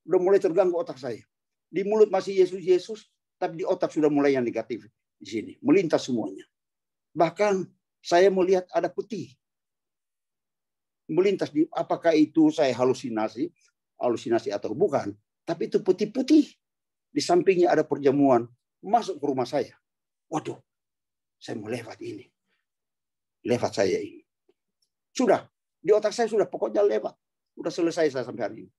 Udah mulai terganggu otak saya. Di mulut masih Yesus, tapi di otak sudah mulai yang negatif di sini. Melintas semuanya. Bahkan saya melihat ada putih. Melintas di apakah itu saya halusinasi atau bukan. Tapi itu putih-putih. Di sampingnya ada perjamuan. Masuk ke rumah saya. Waduh, saya mau lewat ini. Lewat saya ini. Sudah, di otak saya sudah pokoknya lewat. Sudah selesai saya sampai hari ini.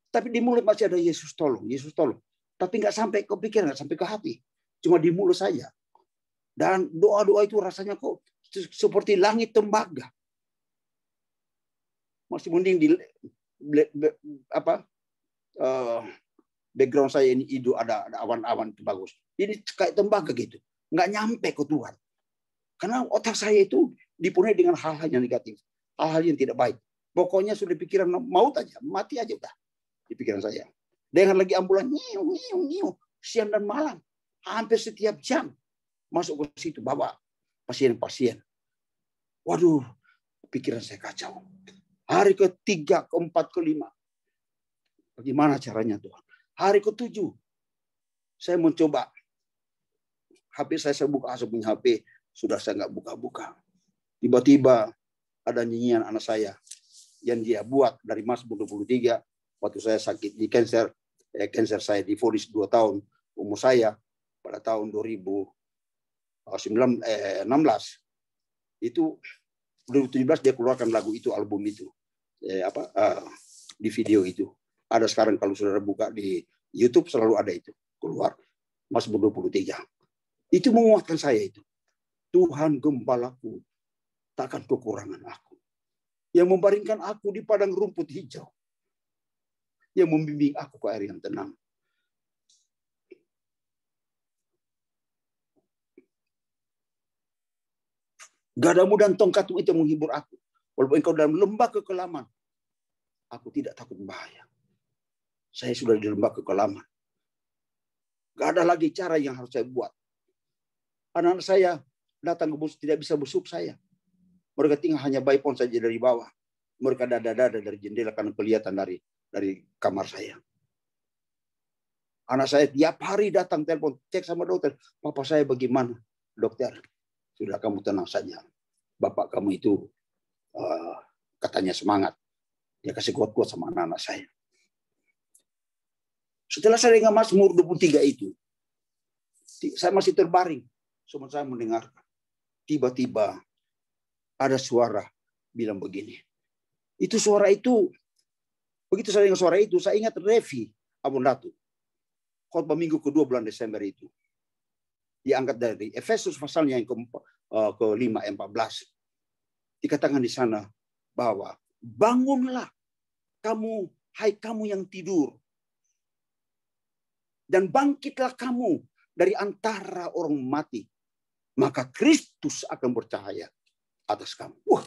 Tapi di mulut masih ada Yesus tolong, Yesus tolong. Tapi nggak sampai ke pikiran, nggak sampai ke hati. Cuma di mulut saja. Dan doa-doa itu rasanya kok seperti langit tembaga. Masih mending di background saya ini ada awan-awan itu bagus. Ini kayak tembaga gitu. Nggak nyampe ke Tuhan. Karena otak saya itu dipenuhi dengan hal-hal yang negatif. Hal-hal yang tidak baik. Pokoknya sudah pikiran maut aja. Mati aja udah. Di pikiran saya. Dengan lagi ambulan. Nyiu. Siang dan malam. Hampir setiap jam. Masuk ke situ. Bawa pasien-pasien. Waduh. Pikiran saya kacau. Hari ke-3, ke-4, ke-5. Bagaimana caranya Tuhan? Hari ke-7. Saya mencoba. HP saya buka. Saya punya HP. Sudah saya nggak buka-buka. Tiba-tiba ada nyanyian anak saya yang dia buat dari Mazmur 23 waktu saya sakit di kanker. Kanker saya divonis 2 tahun umur saya pada tahun 2016 itu 2017 dia keluarkan lagu itu, album itu di video itu ada sekarang. Kalau saudara buka di YouTube selalu ada itu keluar Mazmur 23. Itu menguatkan saya itu. Tuhan gembalaku, takkan kekurangan aku. Yang membaringkan aku di padang rumput hijau. Yang membimbing aku ke air yang tenang. Gadamu dan tongkatmu itu menghibur aku. Walaupun engkau dalam lembah kekelaman, aku tidak takut bahaya. Saya sudah di lembah kekelaman. Gak ada lagi cara yang harus saya buat. Anak-anak saya datang ke bus tidak bisa besuk saya. Mereka tinggal hanya byphone saja dari bawah. Mereka dada-dada dari jendela karena kelihatan dari kamar saya. Anak saya tiap hari datang telepon, cek sama dokter. Papa saya bagaimana? Dokter, sudah kamu tenang saja. Bapak kamu itu katanya semangat. Dia kasih kuat-kuat sama anak-anak saya. Setelah saya dengar Mazmur 23 itu, saya masih terbaring. Semua saya mendengarkan. Tiba-tiba ada suara bilang begini. Itu suara itu, begitu saya dengar suara itu, saya ingat Revi Abondatu. Khotbah minggu kedua bulan Desember itu. Diangkat dari Efesus pasalnya yang ke-5 ayat 14. Dikatakan di sana bahwa bangunlah kamu, hai kamu yang tidur. Dan bangkitlah kamu dari antara orang mati. Maka Kristus akan bercahaya atas kamu. Wah,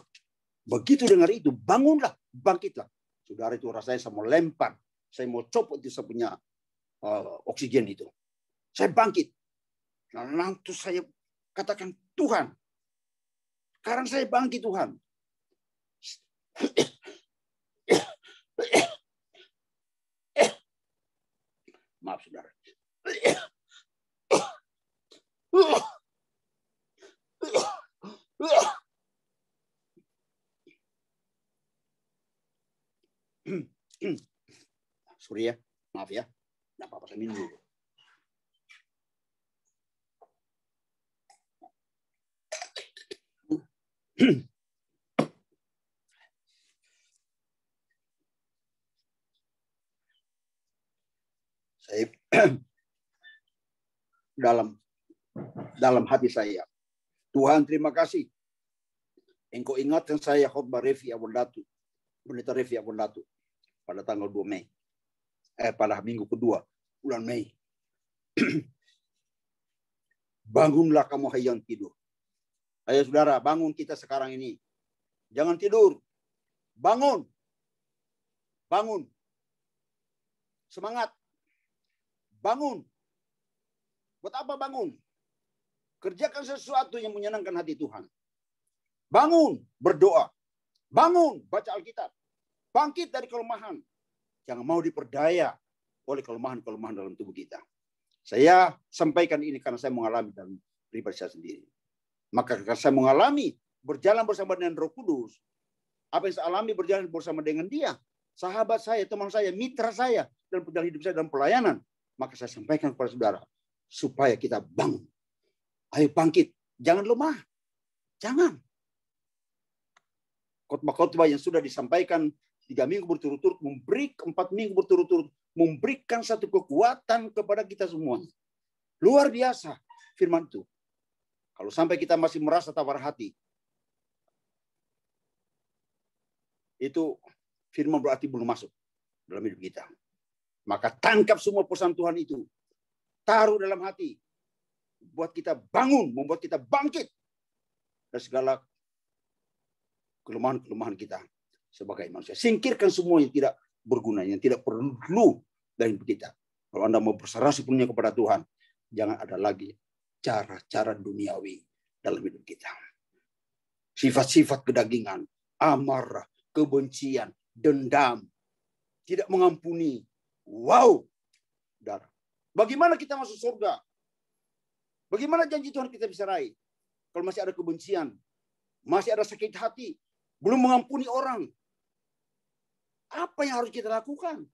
begitu dengar itu, bangunlah, bangkitlah. Saudara, itu rasanya saya mau lempar. Saya mau copot itu saya punya oksigen itu. Saya bangkit. Lalu saya katakan, Tuhan, sekarang saya bangkit Tuhan. Maaf saudara. Sorry ya, maaf ya. Nggak apa-apa, saya minum dulu. Saya dalam hati saya, Tuhan terima kasih. Engkau ingatkan saya khotbah Revi Abondatu, Pendeta Revi Abondatu pada tanggal 2 Mei. Pada minggu kedua bulan Mei. Bangunlah kamu hai yang tidur. Ayo saudara, bangun kita sekarang ini. Jangan tidur. Bangun. Bangun. Semangat. Bangun. Buat apa bangun? Kerjakan sesuatu yang menyenangkan hati Tuhan. Bangun, berdoa. Bangun, baca Alkitab. Bangkit dari kelemahan. Jangan mau diperdaya oleh kelemahan-kelemahan dalam tubuh kita. Saya sampaikan ini karena saya mengalami dalam pribadi saya sendiri. Maka karena saya mengalami berjalan bersama dengan Roh Kudus, apa yang saya alami berjalan bersama dengan Dia, sahabat saya, teman saya, mitra saya dalam perjalanan hidup saya dalam pelayanan, maka saya sampaikan kepada saudara supaya kita bangun. Ayo bangkit, jangan lemah. Jangan. Khotbah-khotbah yang sudah disampaikan 3 minggu berturut-turut, 4 minggu berturut-turut, memberikan satu kekuatan kepada kita semua. Luar biasa firman itu. Kalau sampai kita masih merasa tawar hati, itu firman berarti belum masuk dalam hidup kita. Maka tangkap semua pesan Tuhan itu. Taruh dalam hati. Buat kita bangun, membuat kita bangkit. Dan segala kelemahan-kelemahan kita sebagai manusia. Singkirkan semua yang tidak berguna, yang tidak perlu dari hidup kita. Kalau Anda mau berserah sepenuhnya kepada Tuhan, jangan ada lagi cara-cara duniawi dalam hidup kita. Sifat-sifat kedagingan, amarah, kebencian, dendam, tidak mengampuni. Wow, saudara. Bagaimana kita masuk surga? Bagaimana janji Tuhan kita bisa raih? Kalau masih ada kebencian, masih ada sakit hati, belum mengampuni orang. Apa yang harus kita lakukan?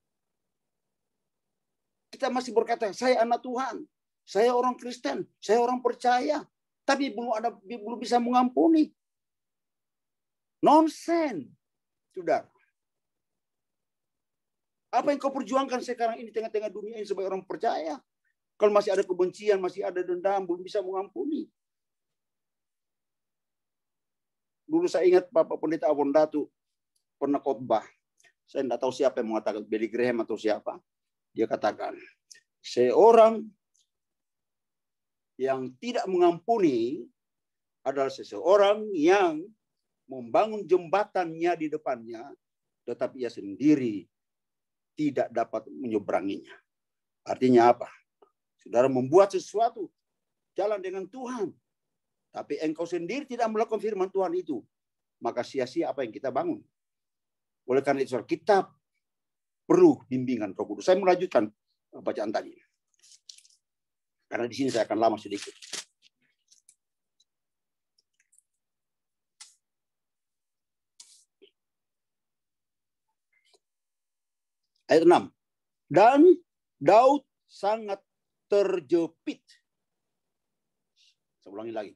Kita masih berkata, saya anak Tuhan, saya orang Kristen, saya orang percaya, tapi belum bisa mengampuni. Nonsen, saudara. Apa yang kau perjuangkan sekarang ini tengah-tengah dunia ini sebagai orang percaya? Kalau masih ada kebencian, masih ada dendam, belum bisa mengampuni. Dulu saya ingat Bapak Pendeta Abondatu pernah khotbah. Saya tidak tahu siapa yang mengatakan, Billy Graham atau siapa. Dia katakan, seorang yang tidak mengampuni adalah seseorang yang membangun jembatannya di depannya, tetapi ia sendiri tidak dapat menyeberanginya. Artinya apa? Saudara membuat sesuatu, jalan dengan Tuhan, tapi engkau sendiri tidak melakukan firman Tuhan itu, maka sia-sia apa yang kita bangun. Oleh karena itu, kita perlu bimbingan Roh Kudus. Saya melanjutkan bacaan tadi. Karena di sini saya akan lama sedikit. Ayat 6. Dan Daud sangat terjepit. Saya ulangi lagi.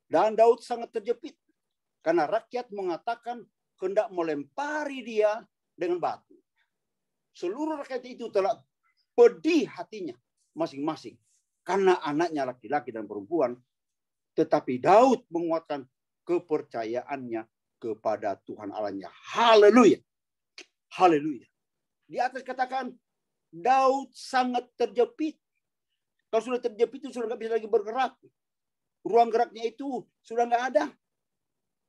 Dan Daud sangat terjepit. Karena rakyat mengatakan hendak melempari dia dengan batu. Seluruh rakyat itu telah pedih hatinya masing-masing. Karena anaknya laki-laki dan perempuan. Tetapi Daud menguatkan kepercayaannya kepada Tuhan Allahnya. Haleluya. Haleluya. Di atas katakan Daud sangat terjepit. Kalau sudah terjepit itu sudah nggak bisa lagi bergerak. Ruang geraknya itu sudah nggak ada.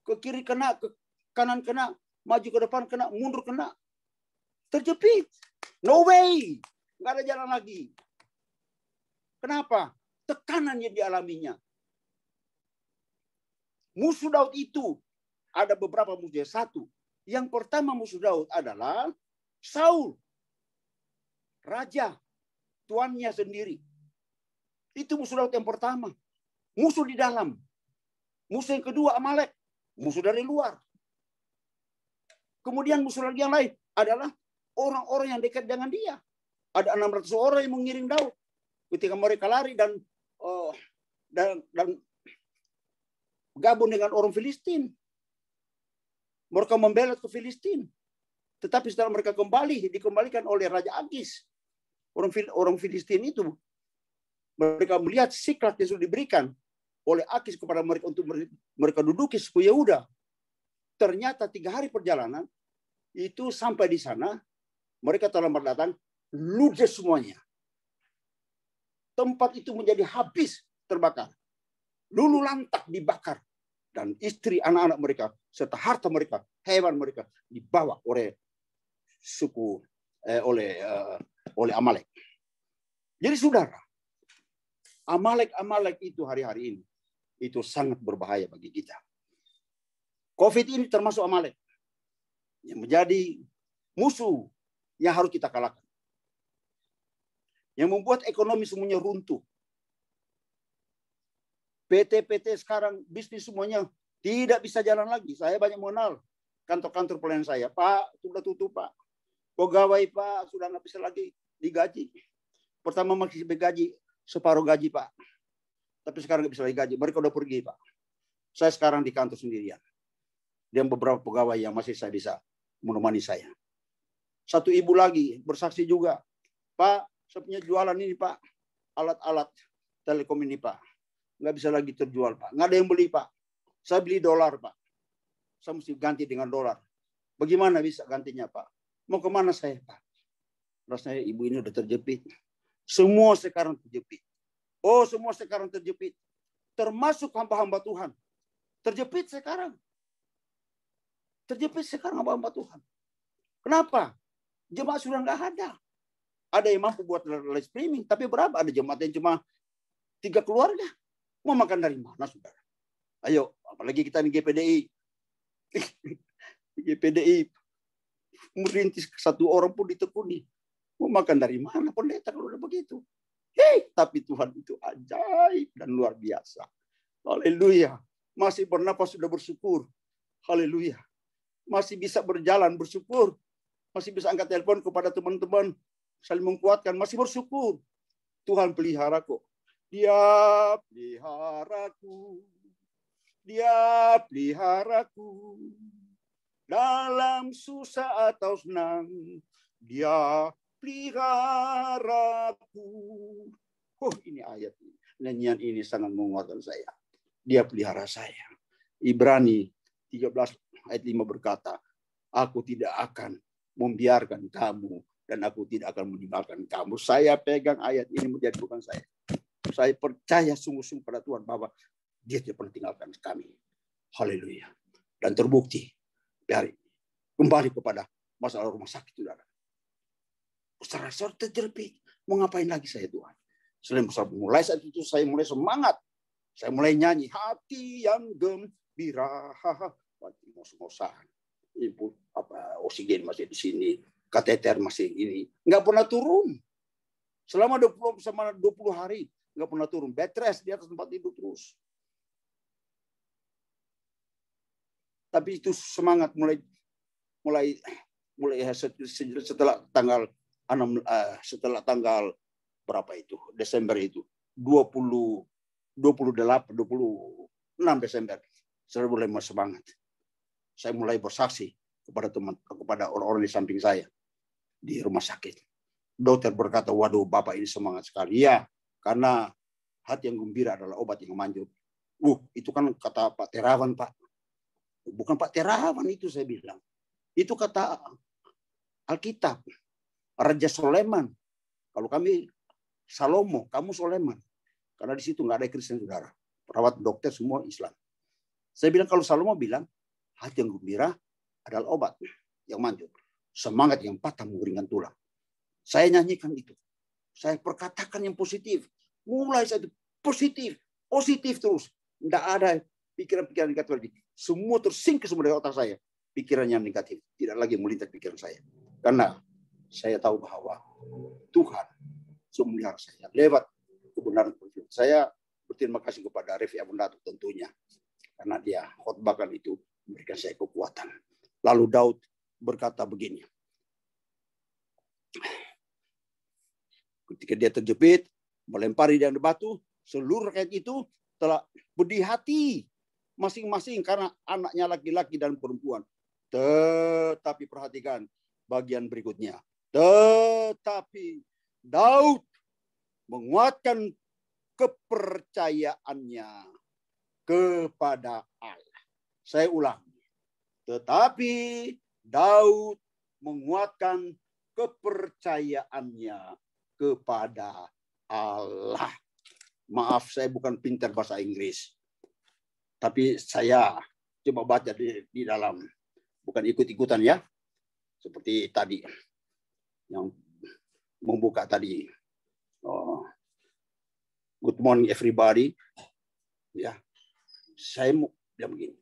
Ke kiri kena, ke kanan kena, maju ke depan kena, mundur kena. Terjepit. No way. Nggak ada jalan lagi. Kenapa? Tekanan yang dialaminya. Musuh Daud itu ada beberapa musuh. Satu. Yang pertama musuh Daud adalah Saul. Raja. Tuannya sendiri. Itu musuh Daud yang pertama. Musuh di dalam. Musuh yang kedua Amalek. Musuh dari luar. Kemudian musuh lagi yang lain adalah orang-orang yang dekat dengan dia. Ada 600 orang yang mengiring Daud. Ketika mereka lari dan gabung dengan orang Filistin. Mereka membela ke Filistin. Tetapi setelah mereka dikembalikan oleh Raja Akis. Orang Filistin itu. Mereka melihat siklat yang sudah diberikan oleh Akis kepada mereka untuk mereka duduki suku Yehuda. Ternyata 3 hari perjalanan itu sampai di sana mereka telah berdatang ludes semuanya. Tempat itu menjadi habis terbakar. Lulu lantak dibakar dan istri anak-anak mereka serta harta mereka, hewan mereka dibawa oleh suku oleh Amalek. Jadi saudara, Amalek itu hari-hari ini itu sangat berbahaya bagi kita. COVID ini termasuk Amalek yang menjadi musuh yang harus kita kalahkan. Yang membuat ekonomi semuanya runtuh. PT-PT sekarang bisnis semuanya tidak bisa jalan lagi. Saya banyak mengenal kantor-kantor pelayan saya. Pak, sudah tutup Pak. Pegawai Pak, sudah nggak bisa lagi digaji. Pertama masih digaji separuh gaji Pak. Tapi sekarang nggak bisa lagi gaji. Mereka udah pergi Pak. Saya sekarang di kantor sendirian. Dan beberapa pegawai yang masih saya bisa menemani saya. Satu ibu lagi bersaksi juga. Pak, saya punya jualan ini Pak. Alat-alat telekom ini Pak. Nggak bisa lagi terjual Pak. Nggak ada yang beli Pak. Saya beli dolar Pak. Saya mesti ganti dengan dolar. Bagaimana bisa gantinya Pak? Mau kemana saya Pak? Rasanya ibu ini udah terjepit. Semua sekarang terjepit. Oh, semua sekarang terjepit. Termasuk hamba-hamba Tuhan. Terjepit sekarang. Terjepit sekarang hamba-hamba Tuhan. Kenapa? Jemaat sudah nggak ada. Ada yang mampu buat live streaming. Tapi berapa? Ada jemaat yang cuma 3 keluarga. Mau makan dari mana, saudara? Ayo, apalagi kita di GPDI. GPDI. Merintis 1 orang pun ditekuni. Mau makan dari mana pendeta kalau udah begitu? Tapi Tuhan itu ajaib dan luar biasa. Haleluya. Masih bernapas sudah bersyukur. Haleluya. Masih bisa berjalan bersyukur. Masih bisa angkat telepon kepada teman-teman. Saling menguatkan. Masih bersyukur. Tuhan pelihara kok. Dia peliharaku. Dia peliharaku. Dalam susah atau senang. Dia peliharaku. Oh, ini ayat ini. Nyanyian ini sangat menguatkan saya. Dia pelihara saya. Ibrani 13 ayat 5 berkata, aku tidak akan membiarkan kamu dan aku tidak akan meninggalkan kamu. Saya pegang ayat ini menjadi bukan saya. Saya percaya sungguh-sungguh pada Tuhan bahwa dia tidak pernah tinggalkan kami. Haleluya. Dan terbukti dari kembali kepada masalah rumah sakit, saudara. Secara terjepit. Mau ngapain lagi saya Tuhan? Mulai saat itu saya mulai semangat. Saya mulai nyanyi. Hati yang gembira. Ngos-ngosan. Ibu oksigen masih di sini. Kateter masih ini. Nggak pernah turun. Selama 20 hari. Nggak pernah turun. Bed rest di atas tempat tidur terus. Tapi itu semangat mulai setelah tanggal setelah tanggal berapa itu? Desember itu. 26 Desember. Saya mulai semangat. Saya mulai bersaksi kepada orang-orang di samping saya di rumah sakit. Dokter berkata, waduh Bapak ini semangat sekali. Ya, karena hati yang gembira adalah obat yang manjur. Itu kan kata Pak Terawan, Pak. Bukan Pak Terawan itu saya bilang. Itu kata Alkitab. Raja Soleman. Kalau kami Salomo, kamu Soleman. Karena di situ nggak ada Kristen, saudara. Perawat dokter semua Islam. Saya bilang kalau Salomo bilang, hati yang gembira adalah obat yang manjur. Semangat yang patah mengguringkan tulang. Saya nyanyikan itu. Saya perkatakan yang positif. Mulai saya itu positif. Positif terus. Tidak ada pikiran-pikiran negatif lagi. Semua tersingkir semua dari otak saya. Pikiran yang negatif. Tidak lagi melintas pikiran saya. Karena saya tahu bahwa Tuhan memelihara saya lewat kebenaran. Saya berterima kasih kepada Revi Abundatu tentunya. Karena dia khotbahkan itu memberikan saya kekuatan. Lalu Daud berkata begini. Ketika dia terjepit, melempari dia dengan batu, seluruh rakyat itu telah berdi hati masing-masing karena anaknya laki-laki dan perempuan. Tetapi perhatikan bagian berikutnya. Tetapi Daud menguatkan kepercayaannya kepada Allah. Saya ulangi. Tetapi Daud menguatkan kepercayaannya kepada Allah. Maaf, saya bukan pintar bahasa Inggris. Tapi saya coba baca di dalam. Bukan ikut-ikutan ya. Seperti tadi. Yang membuka tadi. Good morning everybody. Ya. Saya mau bilang begini.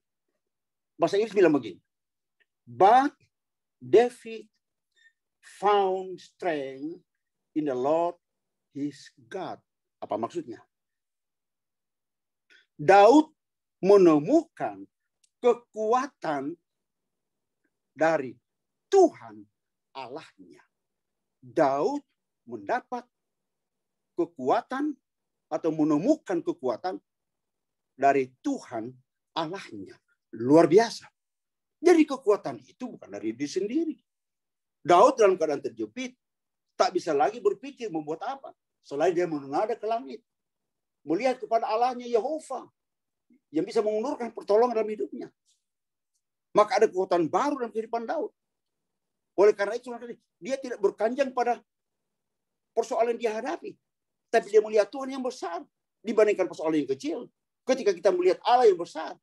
Bahasa Inggris bilang begini. But David found strength in the Lord his God. Apa maksudnya? Daud menemukan kekuatan dari Tuhan Allahnya. Daud mendapat kekuatan atau menemukan kekuatan dari Tuhan Allahnya. Luar biasa. Jadi kekuatan itu bukan dari diri sendiri. Daud dalam keadaan terjepit tak bisa lagi berpikir membuat apa. Selain dia menghadap ke langit. Melihat kepada Allahnya Yehova. Yang bisa mengulurkan pertolongan dalam hidupnya. Maka ada kekuatan baru dalam kehidupan Daud. Oleh karena itu dia tidak berkanjang pada persoalan yang dia hadapi. Tapi dia melihat Tuhan yang besar. Dibandingkan persoalan yang kecil. Ketika kita melihat Allah yang besar.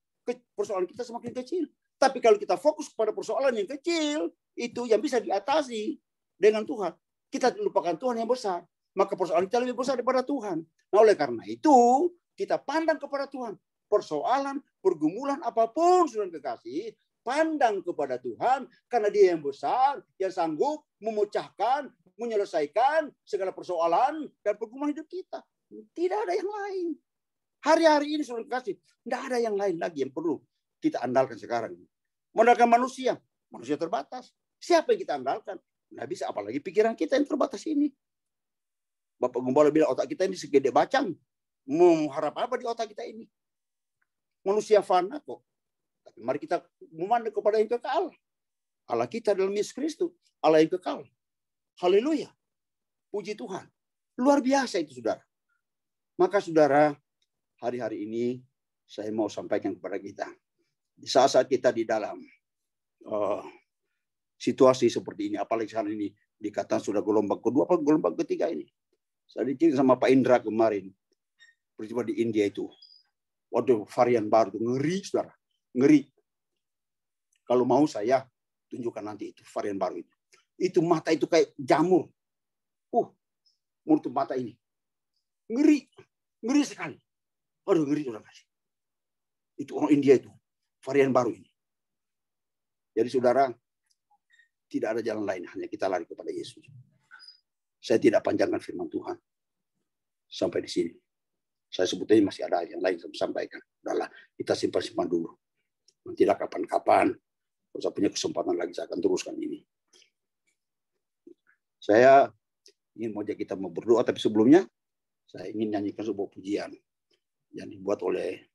Persoalan kita semakin kecil. Tapi kalau kita fokus pada persoalan yang kecil. Itu yang bisa diatasi dengan Tuhan. Kita lupakan Tuhan yang besar. Maka persoalan kita lebih besar daripada Tuhan. Nah oleh karena itu. Kita pandang kepada Tuhan. Persoalan, pergumulan apapun sudah kekasih. Pandang kepada Tuhan. Karena dia yang besar. Yang sanggup memecahkan. Menyelesaikan segala persoalan. Dan pergumulan hidup kita. Tidak ada yang lain. Hari-hari ini sudah kekasih. Tidak ada yang lain lagi yang perlu kita andalkan sekarang. Mengandalkan manusia. Manusia terbatas. Siapa yang kita andalkan? Nggak bisa, apalagi pikiran kita yang terbatas ini. Bapak Gembala bilang otak kita ini segede bacang. Mengharap apa di otak kita ini? Manusia fana kok. Tapi mari kita memandang kepada yang kekal. Allah kita dalam Yesus Kristus. Allah yang kekal. Haleluya. Puji Tuhan. Luar biasa itu saudara. Maka saudara, hari-hari ini saya mau sampaikan kepada kita. Di saat-saat kita di dalam situasi seperti ini. Apalagi sekarang ini dikatakan sudah gelombang kedua apa gelombang ketiga ini. Saya dikirim sama Pak Indra kemarin. Peristiwa di India itu. Waduh, varian baru. Ngeri, saudara. Ngeri. Kalau mau saya tunjukkan nanti itu varian baru itu. Itu mata itu kayak jamur. Mulut mata ini. Ngeri. Ngeri sekali. Waduh, ngeri orang kasih. Itu orang India itu. Varian baru ini. Jadi saudara, tidak ada jalan lain. Hanya kita lari kepada Yesus. Saya tidak panjangkan firman Tuhan. Sampai di sini. Saya sebutnya masih ada yang lain saya sampaikan. Udahlah, kita simpan-simpan dulu. Nantilah kapan-kapan. Kalau saya punya kesempatan lagi, saya akan teruskan ini. Saya ingin mengajak kita mau berdoa, tapi sebelumnya saya ingin nyanyikan sebuah pujian yang dibuat oleh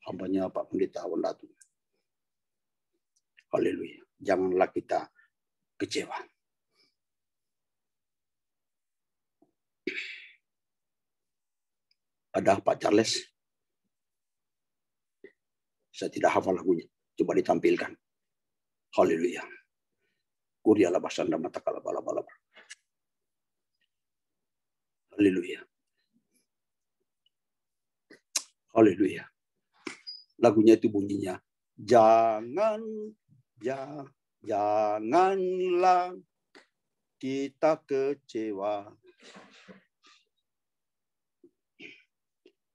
hambanya Pak Pendeta Wandatu. Haleluya. Janganlah kita kecewa. Ada Pak Charles? Saya tidak hafal lagunya. Coba ditampilkan. Haleluya. Kuria labasanda mata kalabala-bala. Haleluya. Haleluya. Lagunya itu bunyinya, janganlah kita kecewa.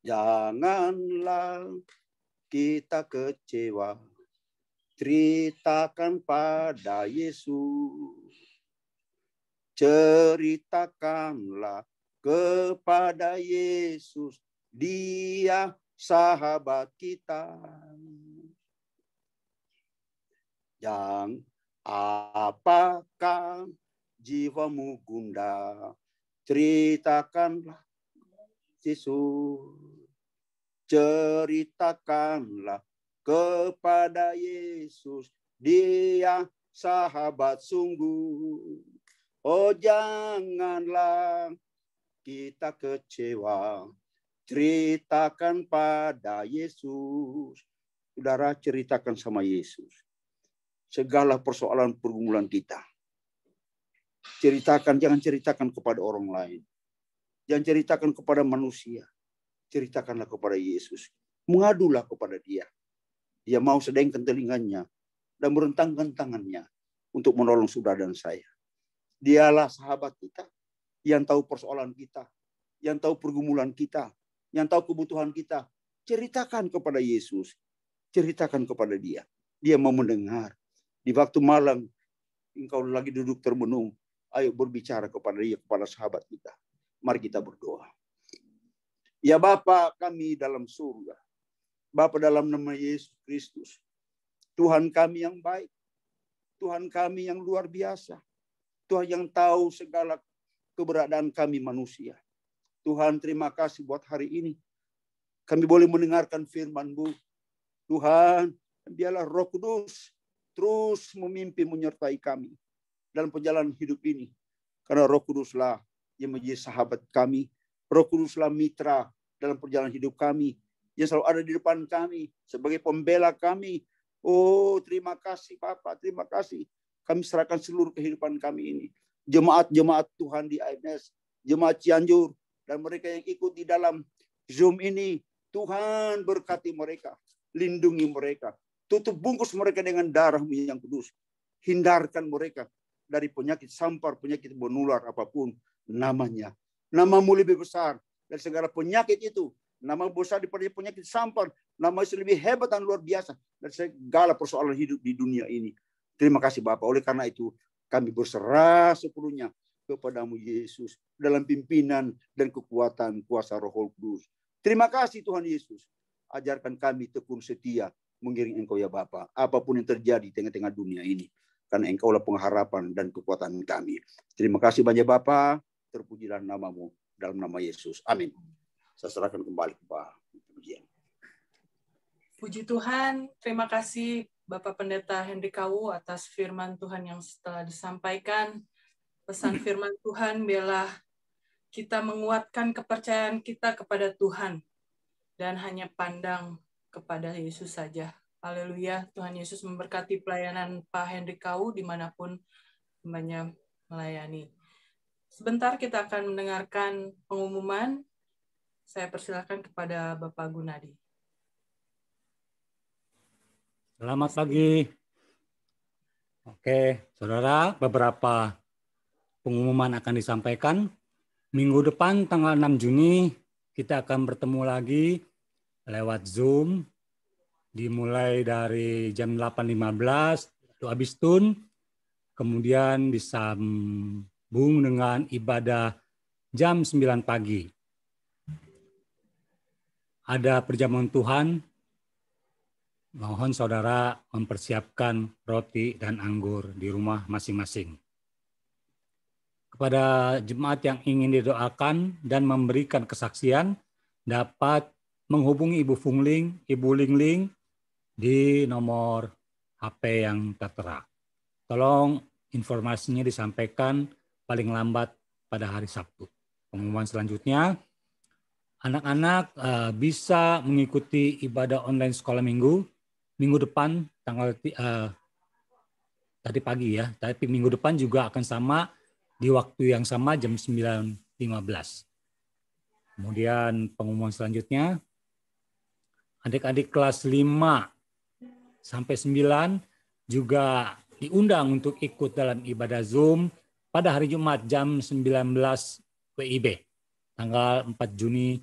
Janganlah kita kecewa. Ceritakan pada Yesus. Ceritakanlah kepada Yesus. Dia sahabat kita. Yang apakah jiwamu gundah? Ceritakanlah Yesus. Ceritakanlah kepada Yesus. Dia sahabat sungguh. Oh, janganlah kita kecewa. Ceritakan pada Yesus. Saudara, ceritakan sama Yesus segala persoalan pergumulan kita. Ceritakan, jangan ceritakan kepada orang lain. Jangan ceritakan kepada manusia. Ceritakanlah kepada Yesus. Mengadulah kepada Dia. Dia mau sedengkan telinganya dan merentangkan tangannya untuk menolong saudara dan saya. Dialah sahabat kita yang tahu persoalan kita, yang tahu pergumulan kita, yang tahu kebutuhan kita. Ceritakan kepada Yesus. Ceritakan kepada Dia. Dia mau mendengar. Di waktu malam, engkau lagi duduk termenung. Ayo berbicara kepada Dia, kepada sahabat kita. Mari kita berdoa. Ya Bapa kami dalam surga. Bapa dalam nama Yesus Kristus. Tuhan kami yang baik. Tuhan kami yang luar biasa. Tuhan yang tahu segala keberadaan kami manusia. Tuhan, terima kasih buat hari ini. Kami boleh mendengarkan firman-Mu. Tuhan, biarlah Roh Kudus terus memimpin menyertai kami dalam perjalanan hidup ini. Karena Roh Kuduslah yang menjadi sahabat kami. Roh Kuduslah mitra dalam perjalanan hidup kami. Yang selalu ada di depan kami sebagai pembela kami. Oh, terima kasih Bapa, terima kasih. Kami serahkan seluruh kehidupan kami ini. Jemaat-jemaat Tuhan di IMS, jemaat Cianjur, dan mereka yang ikut di dalam Zoom ini. Tuhan berkati mereka, lindungi mereka. Tutup bungkus mereka dengan darah-Mu yang kudus. Hindarkan mereka dari penyakit sampar, penyakit menular apapun namanya. Nama-Mu lebih besar dari segala penyakit itu. Nama besar daripada penyakit sampar. Nama itu lebih hebat dan luar biasa dari segala persoalan hidup di dunia ini. Terima kasih Bapak. Oleh karena itu kami berserah sepenuhnya kepada-Mu Yesus dalam pimpinan dan kekuatan kuasa Roh Kudus. Terima kasih Tuhan Yesus. Ajarkan kami tekun setia mengiring Engkau ya Bapa. Apapun yang terjadi di tengah-tengah dunia ini. Karena Engkaulah pengharapan dan kekuatan kami. Terima kasih banyak Bapa. Terpujilah nama-Mu dalam nama Yesus. Amin. Saya serahkan kembali ke Pak. Puji Tuhan. Terima kasih Bapak Pendeta Henry Kawu atas firman Tuhan yang setelah disampaikan. Pesan firman Tuhan biarlah kita menguatkan kepercayaan kita kepada Tuhan. Dan hanya pandang kepada Yesus saja. Haleluya. Tuhan Yesus memberkati pelayanan Pak Henry Kawu dimanapun hambanya melayani. Sebentar kita akan mendengarkan pengumuman. Saya persilakan kepada Bapak Gunadi. Selamat pagi. Oke, saudara, beberapa pengumuman akan disampaikan. Minggu depan tanggal 6 Juni kita akan bertemu lagi lewat Zoom, dimulai dari jam 8.15 itu habis tun, kemudian disambung dengan ibadah jam 9 pagi. Ada perjamuan Tuhan, mohon saudara mempersiapkan roti dan anggur di rumah masing-masing. kepada jemaat yang ingin didoakan dan memberikan kesaksian dapat menghubungi Ibu Fungling, Ibu Lingling di nomor HP yang tertera. Tolong informasinya disampaikan paling lambat pada hari Sabtu. Pengumuman selanjutnya, anak-anak bisa mengikuti ibadah online sekolah minggu depan tanggal tadi pagi ya, tapi minggu depan juga akan sama di waktu yang sama jam 9.15. Kemudian pengumuman selanjutnya, adik-adik kelas 5 sampai 9 juga diundang untuk ikut dalam ibadah Zoom pada hari Jumat jam 19 WIB, tanggal 4 Juni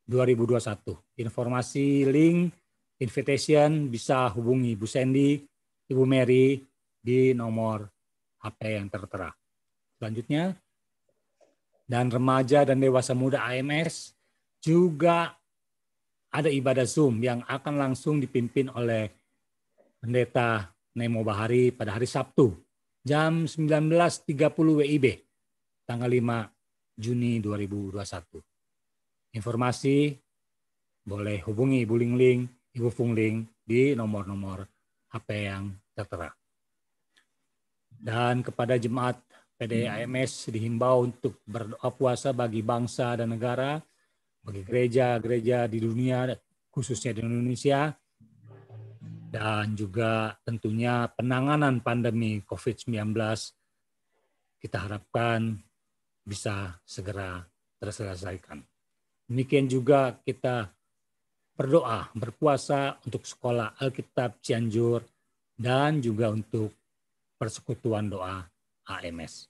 2021. Informasi link invitation bisa hubungi Bu Sandy, Ibu Mary di nomor HP yang tertera. Selanjutnya, dan remaja dan dewasa muda AMS juga ada ibadah Zoom yang akan langsung dipimpin oleh Pendeta Nemo Bahari pada hari Sabtu jam 19.30 WIB tanggal 5 Juni 2021. Informasi boleh hubungi Ibu Lingling, Ibu Fungling di nomor-nomor HP yang tertera. Dan kepada jemaat PDAMS dihimbau untuk berdoa puasa bagi bangsa dan negara, bagi gereja-gereja di dunia, khususnya di Indonesia, dan juga tentunya penanganan pandemi COVID-19 kita harapkan bisa segera terselesaikan. Demikian juga kita berdoa, berpuasa untuk Sekolah Alkitab Cianjur dan juga untuk Persekutuan Doa AMS.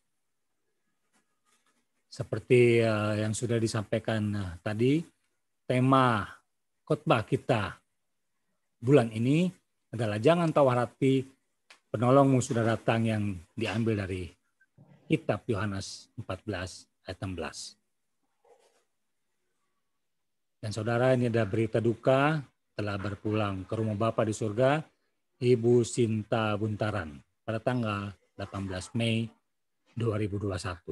Seperti yang sudah disampaikan tadi, tema khotbah kita bulan ini adalah jangan tawar hati, penolongmu sudah datang, yang diambil dari kitab Yohanes 14 ayat 16. Dan saudara, ini ada berita duka, telah berpulang ke rumah Bapa di surga Ibu Sinta Buntaran pada tanggal 18 Mei 2021.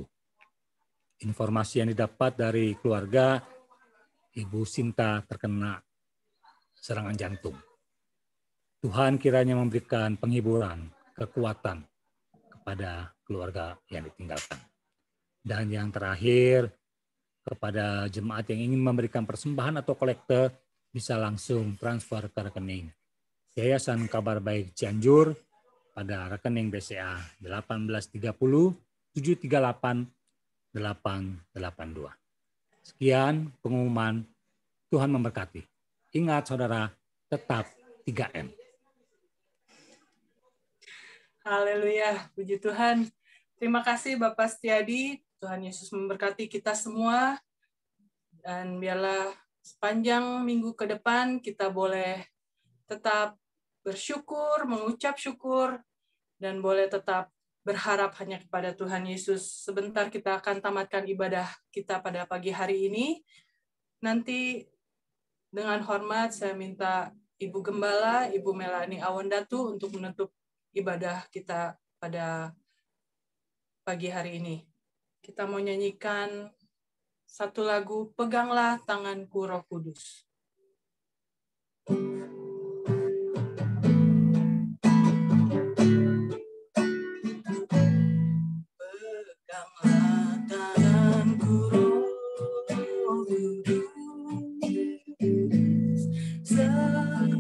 Informasi yang didapat dari keluarga, Ibu Sinta terkena serangan jantung. Tuhan kiranya memberikan penghiburan, kekuatan kepada keluarga yang ditinggalkan. Dan yang terakhir, kepada jemaat yang ingin memberikan persembahan atau kolekte, bisa langsung transfer ke rekening Yayasan Kabar Baik Cianjur pada rekening BCA 1830 738 882. Sekian pengumuman. Tuhan memberkati. Ingat saudara, tetap 3M. Haleluya, puji Tuhan. Terima kasih Bapak Setiadi. Tuhan Yesus memberkati kita semua. Dan biarlah sepanjang minggu ke depan kita boleh tetap bersyukur, mengucap syukur, dan boleh tetap berharap hanya kepada Tuhan Yesus. Sebentar kita akan tamatkan ibadah kita pada pagi hari ini. Nanti dengan hormat saya minta Ibu Gembala, Ibu Melani Awandatu untuk menutup ibadah kita pada pagi hari ini. Kita mau nyanyikan satu lagu, Peganglah Tanganku Roh Kudus. Peganglah tanganku Roh Kudus, setiap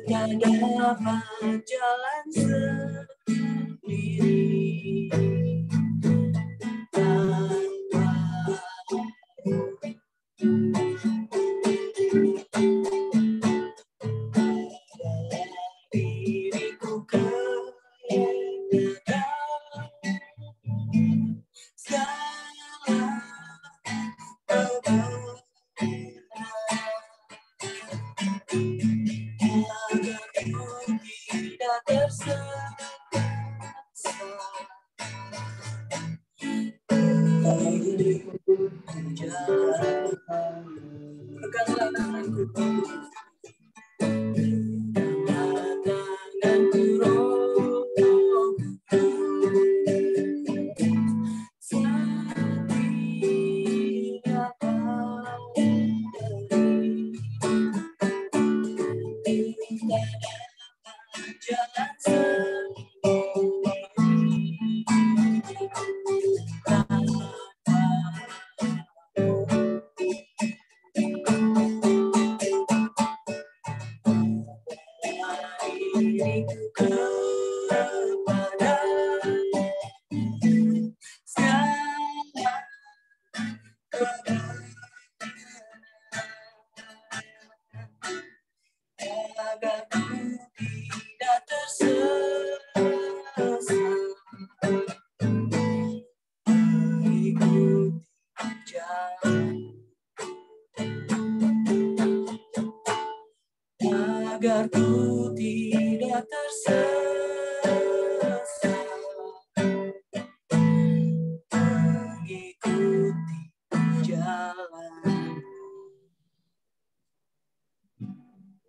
kita dapat jalan sendiri tanpa diriku keadaan salah tidak tersesat. Peganglah tanganku,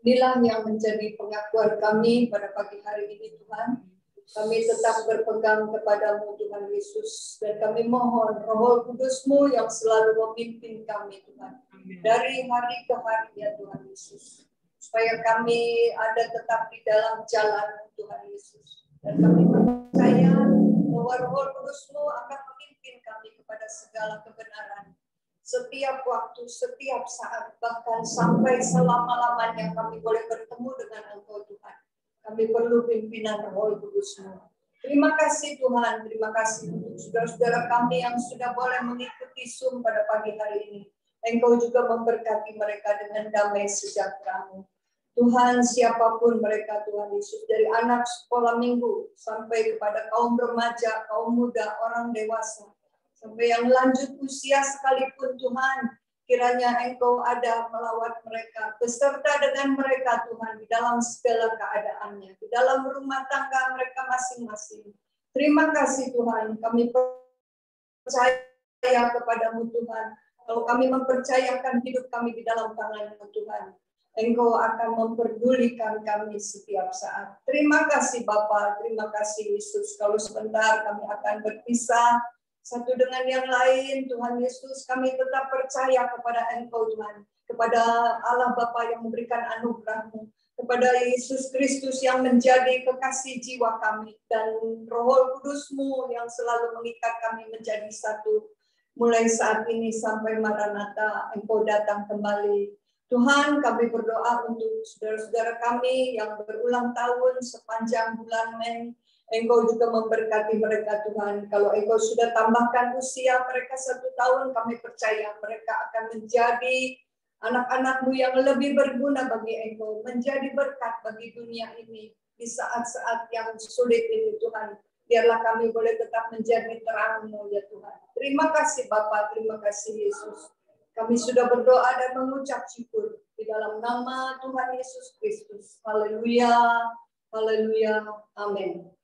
Inilah yang menjadi pengakuan kami pada pagi hari ini Tuhan. Kami tetap berpegang kepadamu Tuhan Yesus. Dan kami mohon Roh Kudus-Mu yang selalu memimpin kami Tuhan. Dari hari ke hari ya Tuhan Yesus. Supaya kami ada tetap di dalam jalan Tuhan Yesus. Dan kami percaya bahwa Roh Kudus-Mu akan memimpin kami kepada segala kebenaran. Setiap waktu, setiap saat, bahkan sampai selama-lamanya kami boleh bertemu dengan Engkau Tuhan. Kami perlu pimpinan Roh Kudus-Mu. Terima kasih Tuhan, terima kasih untuk saudara-saudara kami yang sudah boleh mengikuti Zoom pada pagi hari ini. Engkau juga memberkati mereka dengan damai sejahtera-Mu. Tuhan, siapapun mereka Tuhan Yesus, dari anak sekolah minggu sampai kepada kaum remaja, kaum muda, orang dewasa, sampai yang lanjut usia sekalipun Tuhan, kiranya Engkau ada melawat mereka, beserta dengan mereka Tuhan, di dalam segala keadaannya, di dalam rumah tangga mereka masing-masing. Terima kasih Tuhan, kami percaya kepadamu Tuhan, kalau kami mempercayakan hidup kami di dalam tangan-Mu Tuhan, Engkau akan memperdulikan kami setiap saat. Terima kasih Bapa, terima kasih Yesus, kalau sebentar kami akan berpisah, satu dengan yang lain, Tuhan Yesus, kami tetap percaya kepada Engkau Tuhan, kepada Allah Bapa yang memberikan anugerah-Mu, kepada Yesus Kristus yang menjadi kekasih jiwa kami, dan Roh Kudus-Mu yang selalu mengikat kami menjadi satu, mulai saat ini sampai Maranatha, Engkau datang kembali. Tuhan, kami berdoa untuk saudara-saudara kami yang berulang tahun sepanjang bulan Mei. Engkau juga memberkati mereka Tuhan. Kalau Engkau sudah tambahkan usia mereka 1 tahun, kami percaya mereka akan menjadi anak-anak-Mu yang lebih berguna bagi Engkau, menjadi berkat bagi dunia ini di saat-saat yang sulit ini Tuhan. Biarlah kami boleh tetap menjadi terang-Mu ya Tuhan. Terima kasih Bapa, terima kasih Yesus. Kami sudah berdoa dan mengucap syukur di dalam nama Tuhan Yesus Kristus. Haleluya, haleluya, amin.